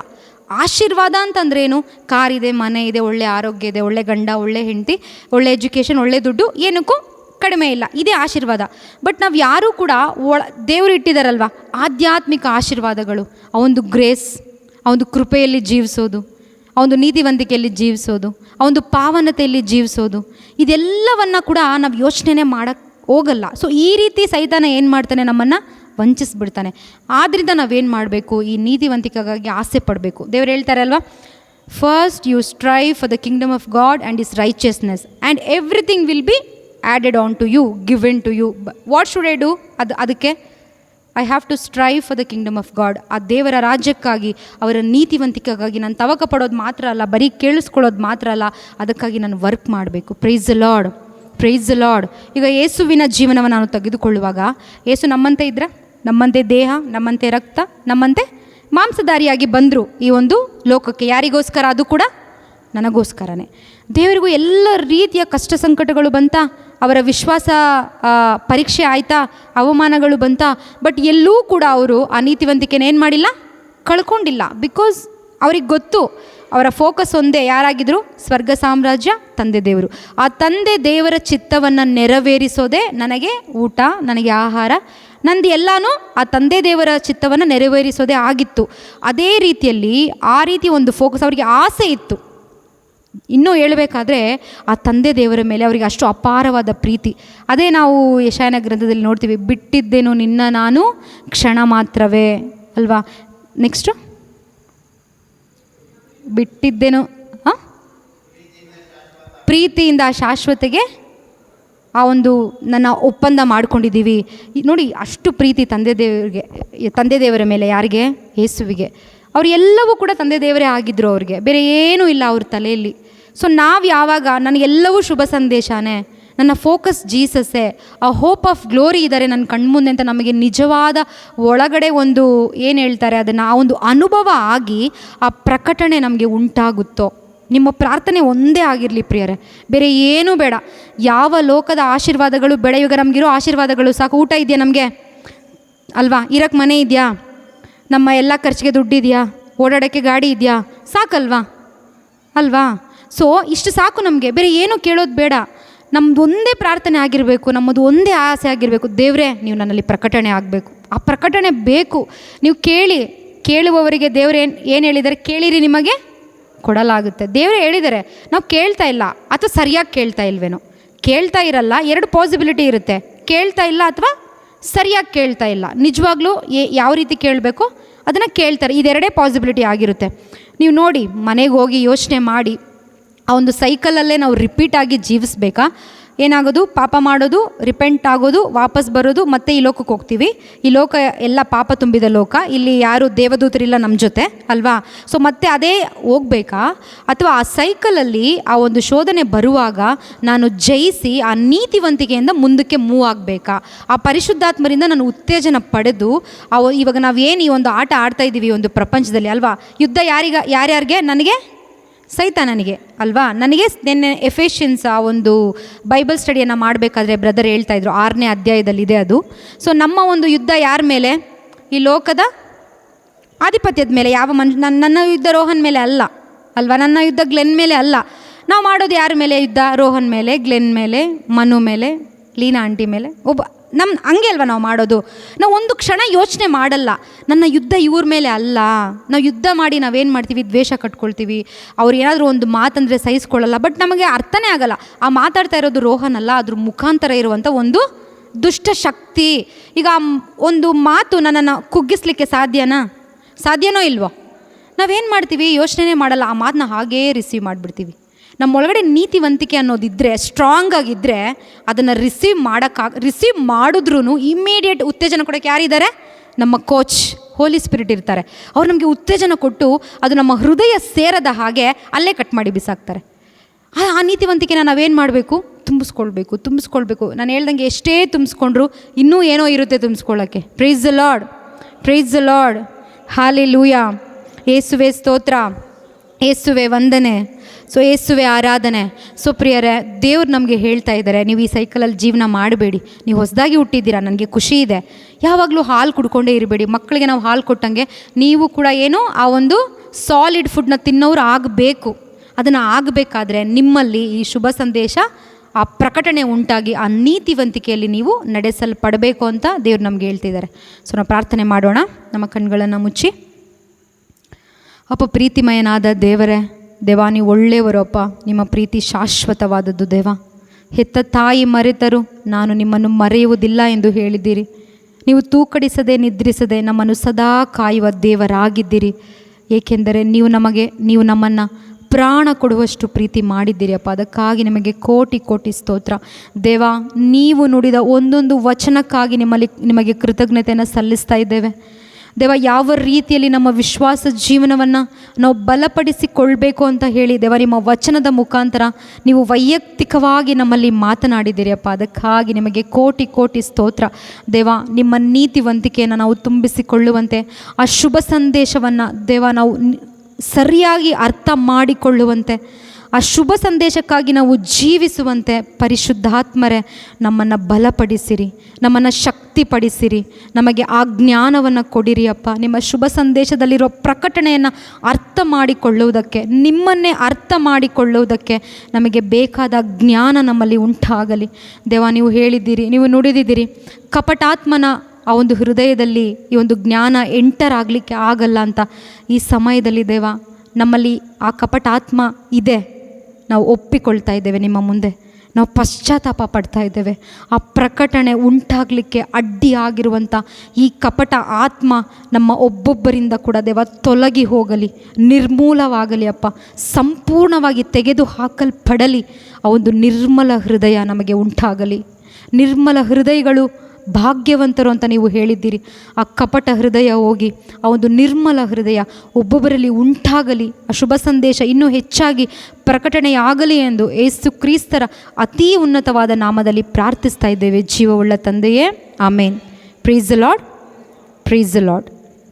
ಆಶೀರ್ವಾದ ಅಂತಂದ್ರೇನು? ಕಾರಿದೆ, ಮನೆ ಇದೆ, ಒಳ್ಳೆ ಆರೋಗ್ಯ ಇದೆ, ಒಳ್ಳೆ ಗಂಡ, ಒಳ್ಳೆ ಹೆಂಡತಿ, ಒಳ್ಳೆ ಎಜುಕೇಷನ್, ಒಳ್ಳೆ ದುಡ್ಡು, ಏನಕ್ಕೂ ಕಡಿಮೆ ಇಲ್ಲ, ಇದೇ ಆಶೀರ್ವಾದ. ಬಟ್ ನಾವು ಯಾರೂ ಕೂಡ ದೇವರು ಇಟ್ಟಿದ್ದಾರಲ್ವ ಆಧ್ಯಾತ್ಮಿಕ ಆಶೀರ್ವಾದಗಳು, ಆ ಒಂದು ಗ್ರೇಸ್, ಆ ಒಂದು ಕೃಪೆಯಲ್ಲಿ ಜೀವಿಸೋದು, ಆ ಒಂದು ನೀತಿವಂತಿಕೆಯಲ್ಲಿ ಜೀವಿಸೋದು, ಆ ಒಂದು ಪಾವನತೆಯಲ್ಲಿ ಜೀವಿಸೋದು, ಇದೆಲ್ಲವನ್ನು ಕೂಡ ನಾವು ಯೋಚನೆ ಮಾಡೋಕ್ಕೆ ಹೋಗಲ್ಲ. ಸೊ ಈ ರೀತಿ ಸೈತಾನ ಏನು ಮಾಡ್ತಾನೆ? ನಮ್ಮನ್ನು ವಂಚಿಸ್ಬಿಡ್ತಾನೆ. ಆದ್ದರಿಂದ ನಾವೇನು ಮಾಡಬೇಕು? ಈ ನೀತಿವಂತಿಕೆಗಾಗಿ ಆಸೆ ಪಡಬೇಕು. ದೇವ್ರು ಹೇಳ್ತಾರೆ ಅಲ್ವಾ, first you strive for the kingdom of God and is righteousness and everything will be added unto you, given to you. What should I do? ಅದಕ್ಕೆ I have to strive for the kingdom of God. ಆ ದೇವರ ರಾಜ್ಯಕ್ಕಾಗಿ, ಅವರ ನೀತಿವಂತಿಕೆಗಾಗಿ ನಾನು ತವಕ ಪಡೋದು ಮಾತ್ರ ಅಲ್ಲ, ಬರೀ ಕೇಳಿಸ್ಕೊಳ್ಳೋದು ಮಾತ್ರ ಅಲ್ಲ, ಅದಕ್ಕಾಗಿ ನಾನು ವರ್ಕ್ ಮಾಡಬೇಕು. Price the Lord, praise the lord. ಈಗ ಯೇಸುವಿನ ಜೀವನವನ್ನು ನಾನು ತೆಗೆದುಕೊಳ್ಳುವಾಗ, ಯೇಸು ನಮ್ಮಂತೆ ಇದ್ದರೆ, ನಮ್ಮಂತೆ ದೇಹ, ನಮ್ಮಂತೆ ರಕ್ತ, ನಮ್ಮಂತೆ ಮಾಂಸಧಾರಿಯಾಗಿ ಬಂದರು ಈ ಒಂದು ಲೋಕಕ್ಕೆ. ಯಾರಿಗೋಸ್ಕರ? ಅದು ಕೂಡ ನನಗೋಸ್ಕರನೇ. ದೇವರಿಗೂ ಎಲ್ಲ ರೀತಿಯ ಕಷ್ಟ ಸಂಕಟಗಳು ಬಂತ, ಅವರ ವಿಶ್ವಾಸ ಪರೀಕ್ಷೆ ಆಯಿತಾ, ಅವಮಾನಗಳು ಬಂತ. ಬಟ್ ಎಲ್ಲೂ ಕೂಡ ಅವರು ಆ ನೀತಿವಂತಿಕೆನ ಏನು ಮಾಡಿಲ್ಲ, ಕಳ್ಕೊಂಡಿಲ್ಲ. ಬಿಕಾಸ್ ಅವ್ರಿಗೆ ಗೊತ್ತು, ಅವರ ಫೋಕಸ್ ಒಂದೇ. ಯಾರಾಗಿದ್ದರು? ಸ್ವರ್ಗ ಸಾಮ್ರಾಜ್ಯ, ತಂದೆ ದೇವರು. ಆ ತಂದೆ ದೇವರ ಚಿತ್ತವನ್ನು ನೆರವೇರಿಸೋದೇ ನನಗೆ ಊಟ, ನನಗೆ ಆಹಾರ, ನಂದು ಎಲ್ಲನೂ ಆ ತಂದೆ ದೇವರ ಚಿತ್ತವನ್ನು ನೆರವೇರಿಸೋದೇ ಆಗಿತ್ತು. ಅದೇ ರೀತಿಯಲ್ಲಿ ಆ ರೀತಿ ಒಂದು ಫೋಕಸ್ ಅವರಿಗೆ ಆಸೆ ಇತ್ತು. ಇನ್ನೂ ಹೇಳಬೇಕಾದ್ರೆ ಆ ತಂದೆ ದೇವರ ಮೇಲೆ ಅವರಿಗೆ ಅಷ್ಟು ಅಪಾರವಾದ ಪ್ರೀತಿ. ಅದೇ ನಾವು ಯೆಶಾಯನ ಗ್ರಂಥದಲ್ಲಿ ನೋಡ್ತೀವಿ, ಬಿಟ್ಟಿದ್ದೇನು ನಿನ್ನ ನಾನು ಕ್ಷಣ ಮಾತ್ರವೇ ಅಲ್ವಾ. ನೆಕ್ಸ್ಟು ಬಿಟ್ಟಿದ್ದೇನು, ಪ್ರೀತಿಯಿಂದ ಶಾಶ್ವತೆಗೆ ಆ ಒಂದು ನನ್ನ ಒಪ್ಪಂದ ಮಾಡ್ಕೊಂಡಿದ್ದೀವಿ. ನೋಡಿ, ಅಷ್ಟು ಪ್ರೀತಿ ತಂದೆ ದೇವರ ಮೇಲೆ. ಯಾರಿಗೆ? ಯೇಸುವಿಗೆ. ಅವ್ರು ಎಲ್ಲವೂ ಕೂಡ ತಂದೆ ದೇವರೇ ಆಗಿದ್ದರು. ಅವ್ರಿಗೆ ಬೇರೆ ಏನೂ ಇಲ್ಲ ಅವ್ರ ತಲೆಯಲ್ಲಿ. ಸೊ ನಾವು ಯಾವಾಗ ನನಗೆಲ್ಲವೂ ಶುಭ ಸಂದೇಶನೇ, ನನ್ನ ಫೋಕಸ್ ಜೀಸಸ್ಸೇ, ಆ ಹೋಪ್ ಆಫ್ ಗ್ಲೋರಿ ಇದ್ದಾರೆ ನನ್ನ ಕಣ್ಮುಂದೆ ಅಂತ ನಮಗೆ ನಿಜವಾದ ಒಳಗಡೆ ಒಂದು ಏನು ಹೇಳ್ತಾರೆ ಅದನ್ನು, ಆ ಒಂದು ಅನುಭವ ಆಗಿ ಆ ಪ್ರಕಟಣೆ ನಮಗೆ ಉಂಟಾಗುತ್ತೋ. ನಿಮ್ಮ ಪ್ರಾರ್ಥನೆ ಒಂದೇ ಆಗಿರಲಿ ಪ್ರಿಯರೇ, ಬೇರೆ ಏನೂ ಬೇಡ. ಯಾವ ಲೋಕದ ಆಶೀರ್ವಾದಗಳು ಬೇಡ. ಇವಾಗ ನಮಗಿರೋ ಆಶೀರ್ವಾದಗಳು ಸಾಕು. ಊಟ ಇದೆಯಾ ನಮಗೆ ಅಲ್ವಾ, ಇರೋಕ್ಕೆ ಮನೆ ಇದೆಯಾ, ನಮ್ಮ ಎಲ್ಲ ಖರ್ಚಿಗೆ ದುಡ್ಡಿದೆಯಾ, ಓಡಾಡೋಕ್ಕೆ ಗಾಡಿ ಇದೆಯಾ, ಸಾಕಲ್ವಾ ಅಲ್ವಾ. ಸೊ ಇಷ್ಟು ಸಾಕು ನಮಗೆ, ಬೇರೆ ಏನೂ ಕೇಳೋದು ಬೇಡ. ನಮ್ಮದು ಒಂದೇ ಪ್ರಾರ್ಥನೆ ಆಗಿರಬೇಕು, ನಮ್ಮದು ಒಂದೇ ಆಸೆ ಆಗಿರಬೇಕು, ದೇವರೇ ನೀವು ನನ್ನಲ್ಲಿ ಪ್ರಕಟಣೆ ಆಗಬೇಕು. ಆ ಪ್ರಕಟಣೆ ಬೇಕು. ನೀವು ಕೇಳುವವರಿಗೆ ದೇವರು ಏನು ಹೇಳಿದ್ದಾರೆ? ಕೇಳಿರಿ ನಿಮಗೆ ಕೊಡಲಾಗುತ್ತೆ. ದೇವರೇ ಹೇಳಿದ್ದಾರೆ. ನಾವು ಕೇಳ್ತಾ ಇಲ್ಲ ಅಥವಾ ಸರಿಯಾಗಿ ಕೇಳ್ತಾ ಇಲ್ವೇನೋ. ಕೇಳ್ತಾ ಇರಲ್ಲ, ಎರಡು ಪಾಸಿಬಿಲಿಟಿ ಇರುತ್ತೆ. ಕೇಳ್ತಾ ಇಲ್ಲ ಅಥವಾ ಸರಿಯಾಗಿ ಕೇಳ್ತಾ ಇಲ್ಲ. ನಿಜವಾಗ್ಲೂ ಯಾವ ರೀತಿ ಕೇಳಬೇಕು ಅದನ್ನು ಕೇಳ್ತಾರೆ. ಇದೆರಡೇ ಪಾಸಿಬಿಲಿಟಿ ಆಗಿರುತ್ತೆ. ನೀವು ನೋಡಿ, ಮನೆಗೆ ಹೋಗಿ ಯೋಚನೆ ಮಾಡಿ, ಆ ಒಂದು ಸೈಕಲಲ್ಲೇ ನಾವು ರಿಪೀಟಾಗಿ ಜೀವಿಸ್ಬೇಕಾ? ಏನಾಗೋದು? ಪಾಪ ಮಾಡೋದು, ರಿಪೆಂಟ್ ಆಗೋದು, ವಾಪಸ್ ಬರೋದು, ಮತ್ತೆ ಈ ಲೋಕಕ್ಕೆ ಹೋಗ್ತೀವಿ. ಈ ಲೋಕ ಎಲ್ಲ ಪಾಪ ತುಂಬಿದ ಲೋಕ, ಇಲ್ಲಿ ಯಾರು ದೇವದೂತರಿಲ್ಲ ನಮ್ಮ ಜೊತೆ ಅಲ್ವಾ? ಸೊ ಮತ್ತೆ ಅದೇ ಹೋಗ್ಬೇಕಾ? ಅಥವಾ ಆ ಸೈಕಲಲ್ಲಿ ಆ ಒಂದು ಶೋಧನೆ ಬರುವಾಗ ನಾನು ಜಯಿಸಿ ಆ ನೀತಿವಂತಿಕೆಯಿಂದ ಮುಂದಕ್ಕೆ ಮೂವ್ ಆಗಬೇಕಾ? ಆ ಪರಿಶುದ್ಧಾತ್ಮರಿಂದ ನಾನು ಉತ್ತೇಜನ ಪಡೆದು ಇವಾಗ ನಾವೇನು ಈ ಒಂದು ಆಟ ಆಡ್ತಾ ಇದ್ದೀವಿ ಒಂದು ಪ್ರಪಂಚದಲ್ಲಿ ಅಲ್ವಾ? ಯುದ್ಧ ಯಾರ್ಯಾರಿಗೆ? ನನಗೆ, ಸೈತಾನನಿಗೆ ಅಲ್ವಾ? ನನಗೆ ನಿನ್ನೆ ಎಫೆಷಿಯನ್ಸ್ ಆ ಒಂದು ಬೈಬಲ್ ಸ್ಟಡಿಯನ್ನು ಮಾಡಬೇಕಾದ್ರೆ ಬ್ರದರ್ ಹೇಳ್ತಾಯಿದ್ರು, 6ನೇ ಅಧ್ಯಾಯದಲ್ಲಿದೆ ಅದು. ಸೊ ನಮ್ಮ ಒಂದು ಯುದ್ಧ ಯಾರ ಮೇಲೆ? ಈ ಲೋಕದ ಆಧಿಪತ್ಯದ ಮೇಲೆ. ಯಾವ ನನ್ನ ಯುದ್ಧ ರೋಹನ್ ಮೇಲೆ ಅಲ್ಲ ಅಲ್ವಾ? ನನ್ನ ಯುದ್ಧ ಗ್ಲೆನ್ ಮೇಲೆ ಅಲ್ಲ. ನಾವು ಮಾಡೋದು ಯಾರ ಮೇಲೆ ಯುದ್ಧ? ರೋಹನ್ ಮೇಲೆ, ಗ್ಲೆನ್ ಮೇಲೆ, ಮನು ಮೇಲೆ, ಲೀನಾ ಆಂಟಿ ಮೇಲೆ. ಹಂಗೆ ಅಲ್ವಾ ನಾವು ಮಾಡೋದು? ನಾವು ಒಂದು ಕ್ಷಣ ಯೋಚನೆ ಮಾಡಲ್ಲ, ನನ್ನ ಯುದ್ಧ ಇವ್ರ ಮೇಲೆ ಅಲ್ಲ. ನಾವು ಯುದ್ಧ ಮಾಡಿ ನಾವೇನು ಮಾಡ್ತೀವಿ? ದ್ವೇಷ ಕಟ್ಕೊಳ್ತೀವಿ. ಅವ್ರು ಏನಾದರೂ ಒಂದು ಮಾತಂದರೆ ಸಹಿಸ್ಕೊಳ್ಳಲ್ಲ. ಬಟ್ ನಮಗೆ ಅರ್ಥನೇ ಆಗಲ್ಲ, ಆ ಮಾತಾಡ್ತಾ ಇರೋದು ರೋಹನ್ ಅಲ್ಲ, ಅದ್ರ ಮುಖಾಂತರ ಇರುವಂಥ ಒಂದು ದುಷ್ಟ ಶಕ್ತಿ. ಈಗ ಒಂದು ಮಾತು ನನ್ನನ್ನು ಕುಗ್ಗಿಸ್ಲಿಕ್ಕೆ ಸಾಧ್ಯನೋ ಇಲ್ವೋ? ನಾವೇನು ಮಾಡ್ತೀವಿ? ಯೋಚನೆ ಮಾಡಲ್ಲ, ಆ ಮಾತನ್ನ ಹಾಗೇ ರಿಸೀವ್ ಮಾಡಿಬಿಡ್ತೀವಿ. ನಮ್ಮೊಳಗಡೆ ನೀತಿವಂತಿಕೆ ಅನ್ನೋದಿದ್ದರೆ, ಸ್ಟ್ರಾಂಗ್ ಆಗಿದ್ದರೆ, ಅದನ್ನು ರಿಸೀವ್ ಮಾಡಿದ್ರೂ ಇಮ್ಮಿಡಿಯೇಟ್ ಉತ್ತೇಜನ ಕೊಡೋಕ್ಕೆ ಯಾರಿದ್ದಾರೆ? ನಮ್ಮ ಕೋಚ್ ಹೋಲಿ ಸ್ಪಿರಿಟ್ ಇರ್ತಾರೆ. ಅವ್ರು ನಮಗೆ ಉತ್ತೇಜನ ಕೊಟ್ಟು ಅದು ನಮ್ಮ ಹೃದಯ ಸೇರದ ಹಾಗೆ ಅಲ್ಲೇ ಕಟ್ ಮಾಡಿ ಬಿಸಾಕ್ತಾರೆ. ಆ ನೀತಿವಂತಿಕೆನ ನಾವೇನು ಮಾಡಬೇಕು? ತುಂಬಿಸ್ಕೊಳ್ಬೇಕು. ನಾನು ಹೇಳ್ದಂಗೆ ಎಷ್ಟೇ ತುಂಬಿಸ್ಕೊಂಡ್ರು ಇನ್ನೂ ಏನೋ ಇರುತ್ತೆ ತುಂಬಿಸ್ಕೊಳ್ಳೋಕ್ಕೆ. Praise the Lord, hallelujah. ಯೇಸುವೆ ಸ್ತೋತ್ರ, ಯೇಸುವೆ ವಂದನೆ. ಸೊ ಯೇಸುವೆ ಆರಾಧನೆ. ಸೊ ಪ್ರಿಯರೇ, ದೇವ್ರು ನಮಗೆ ಹೇಳ್ತಾ ಇದ್ದಾರೆ, ನೀವು ಈ ಸೈಕಲಲ್ಲಿ ಜೀವನ ಮಾಡಬೇಡಿ. ನೀವು ಹೊಸದಾಗಿ ಹುಟ್ಟಿದ್ದೀರಾ, ನನಗೆ ಖುಷಿ ಇದೆ. ಯಾವಾಗಲೂ ಹಾಲು ಕುಡ್ಕೊಂಡೇ ಇರಬೇಡಿ. ಮಕ್ಕಳಿಗೆ ನಾವು ಹಾಲು ಕೊಟ್ಟಂಗೆ ನೀವು ಕೂಡ ಆ ಒಂದು ಸಾಲಿಡ್ ಫುಡ್ನ ತಿನ್ನೋರು ಆಗಬೇಕು. ಅದನ್ನು ಆಗಬೇಕಾದ್ರೆ ನಿಮ್ಮಲ್ಲಿ ಈ ಶುಭ ಸಂದೇಶ, ಆ ಪ್ರಕಟಣೆ ಉಂಟಾಗಿ ಆ ನೀತಿವಂತಿಕೆಯಲ್ಲಿ ನೀವು ನಡೆಸಲ್ಪಡಬೇಕು ಅಂತ ದೇವ್ರು ನಮ್ಗೆ ಹೇಳ್ತಿದ್ದಾರೆ. ಸೊ ನಾವು ಪ್ರಾರ್ಥನೆ ಮಾಡೋಣ, ನಮ್ಮ ಕಣ್ಗಳನ್ನು ಮುಚ್ಚಿ. ಅಪ್ಪ ಪ್ರೀತಿಮಯನಾದ ದೇವ, ನೀವು ಒಳ್ಳೆಯವರು ಅಪ್ಪ. ನಿಮ್ಮ ಪ್ರೀತಿ ಶಾಶ್ವತವಾದದ್ದು ದೇವ. ಹೆತ್ತ ತಾಯಿ ಮರೆತರು ನಾನು ನಿಮ್ಮನ್ನು ಮರೆಯುವುದಿಲ್ಲ ಎಂದು ಹೇಳಿದ್ದೀರಿ. ನೀವು ತೂಕಡಿಸದೆ ನಿದ್ರಿಸದೆ ನಮ್ಮನ್ನು ಸದಾ ಕಾಯುವ ದೇವರಾಗಿದ್ದೀರಿ. ಏಕೆಂದರೆ ನೀವು ನಮ್ಮನ್ನು ಪ್ರಾಣ ಕೊಡುವಷ್ಟು ಪ್ರೀತಿ ಮಾಡಿದ್ದೀರಿ ಅಪ್ಪ. ಅದಕ್ಕಾಗಿ ನಿಮಗೆ ಕೋಟಿ ಸ್ತೋತ್ರ ದೇವ. ನೀವು ನುಡಿದ ಒಂದೊಂದು ವಚನಕ್ಕಾಗಿ ನಿಮಗೆ ಕೃತಜ್ಞತೆಯನ್ನು ಸಲ್ಲಿಸ್ತಾ ಇದ್ದೇವೆ ದೇವ. ಯಾವ ರೀತಿಯಲ್ಲಿ ನಮ್ಮ ವಿಶ್ವಾಸ ಜೀವನವನ್ನು ನಾವು ಬಲಪಡಿಸಿಕೊಳ್ಬೇಕು ಅಂತ ಹೇಳಿ ದೇವ, ನಿಮ್ಮ ವಚನದ ಮುಖಾಂತರ ನೀವು ವೈಯಕ್ತಿಕವಾಗಿ ನಮ್ಮಲ್ಲಿ ಮಾತನಾಡಿದ್ದೀರಿ ಅಪ್ಪ. ಅದಕ್ಕಾಗಿ ನಿಮಗೆ ಕೋಟಿ ಸ್ತೋತ್ರ ದೇವ. ನಿಮ್ಮ ನೀತಿವಂತಿಕೆಯನ್ನು ನಾವು ತುಂಬಿಸಿಕೊಳ್ಳುವಂತೆ, ಆ ಶುಭ ಸಂದೇಶವನ್ನು ದೇವ ನಾವು ಸರಿಯಾಗಿ ಅರ್ಥ ಮಾಡಿಕೊಳ್ಳುವಂತೆ, ಆ ಶುಭ ಸಂದೇಶಕ್ಕಾಗಿ ನಾವು ಜೀವಿಸುವಂತೆ ಪರಿಶುದ್ಧಾತ್ಮರೇ ನಮ್ಮನ್ನು ಬಲಪಡಿಸಿರಿ, ನಮ್ಮನ್ನು ಶಕ್ತಿಪಡಿಸಿರಿ, ನಮಗೆ ಆ ಜ್ಞಾನವನ್ನು ಕೊಡಿರಿ ಅಪ್ಪ. ನಿಮ್ಮ ಶುಭ ಸಂದೇಶದಲ್ಲಿರೋ ಪ್ರಕಟಣೆಯನ್ನು ಅರ್ಥ ಮಾಡಿಕೊಳ್ಳುವುದಕ್ಕೆ, ನಿಮ್ಮನ್ನೇ ಅರ್ಥ ಮಾಡಿಕೊಳ್ಳುವುದಕ್ಕೆ ನಮಗೆ ಬೇಕಾದ ಜ್ಞಾನ ನಮ್ಮಲ್ಲಿ ಉಂಟಾಗಲಿ ದೇವ. ನೀವು ಹೇಳಿದ್ದೀರಿ, ನೀವು ನುಡಿದಿದ್ದೀರಿ, ಕಪಟಾತ್ಮನ ಆ ಒಂದು ಹೃದಯದಲ್ಲಿ ಈ ಒಂದು ಜ್ಞಾನ ಎಂಟರ್ ಆಗಲಿಕ್ಕೆ ಆಗಲ್ಲ ಅಂತ. ಈ ಸಮಯದಲ್ಲಿ ದೇವ, ನಮ್ಮಲ್ಲಿ ಆ ಕಪಟಾತ್ಮ ಇದೆ, ನಾವು ಒಪ್ಪಿಕೊಳ್ತಾ ಇದ್ದೇವೆ ನಿಮ್ಮ ಮುಂದೆ. ನಾವು ಪಶ್ಚಾತ್ತಾಪ ಪಡ್ತಾ ಇದ್ದೇವೆ. ಆ ಪ್ರಕಟಣೆ ಉಂಟಾಗಲಿಕ್ಕೆ ಅಡ್ಡಿಯಾಗಿರುವಂಥ ಈ ಕಪಟ ಆತ್ಮ ನಮ್ಮ ಒಬ್ಬೊಬ್ಬರಿಂದ ಕೂಡ ದೇವ ತೊಲಗಿ ಹೋಗಲಿ, ನಿರ್ಮೂಲವಾಗಲಿ ಅಪ್ಪ. ಸಂಪೂರ್ಣವಾಗಿ ತೆಗೆದು ಹಾಕಲ್ಪಡಲಿ. ಆ ಒಂದು ನಿರ್ಮಲ ಹೃದಯ ನಮಗೆ ಉಂಟಾಗಲಿ. ನಿರ್ಮಲ ಹೃದಯಗಳು ಭಾಗ್ಯವಂತರು ಅಂತ ನೀವು ಹೇಳಿದ್ದೀರಿ. ಆ ಕಪಟ ಹೃದಯ ಹೋಗಿ ಆ ಒಂದು ನಿರ್ಮಲ ಹೃದಯ ಒಬ್ಬೊಬ್ಬರಲ್ಲಿ ಉಂಟಾಗಲಿ. ಆ ಶುಭ ಸಂದೇಶ ಇನ್ನೂ ಹೆಚ್ಚಾಗಿ ಪ್ರಕಟಣೆಯಾಗಲಿ ಎಂದು ಯೇಸು ಕ್ರಿಸ್ತರ ಅತೀ ಉನ್ನತವಾದ ನಾಮದಲ್ಲಿ ಪ್ರಾರ್ಥಿಸ್ತಾ ಇದ್ದೇವೆ ಜೀವವುಳ್ಳ ತಂದೆಯೇ, ಆಮೇನ್. Price the lord.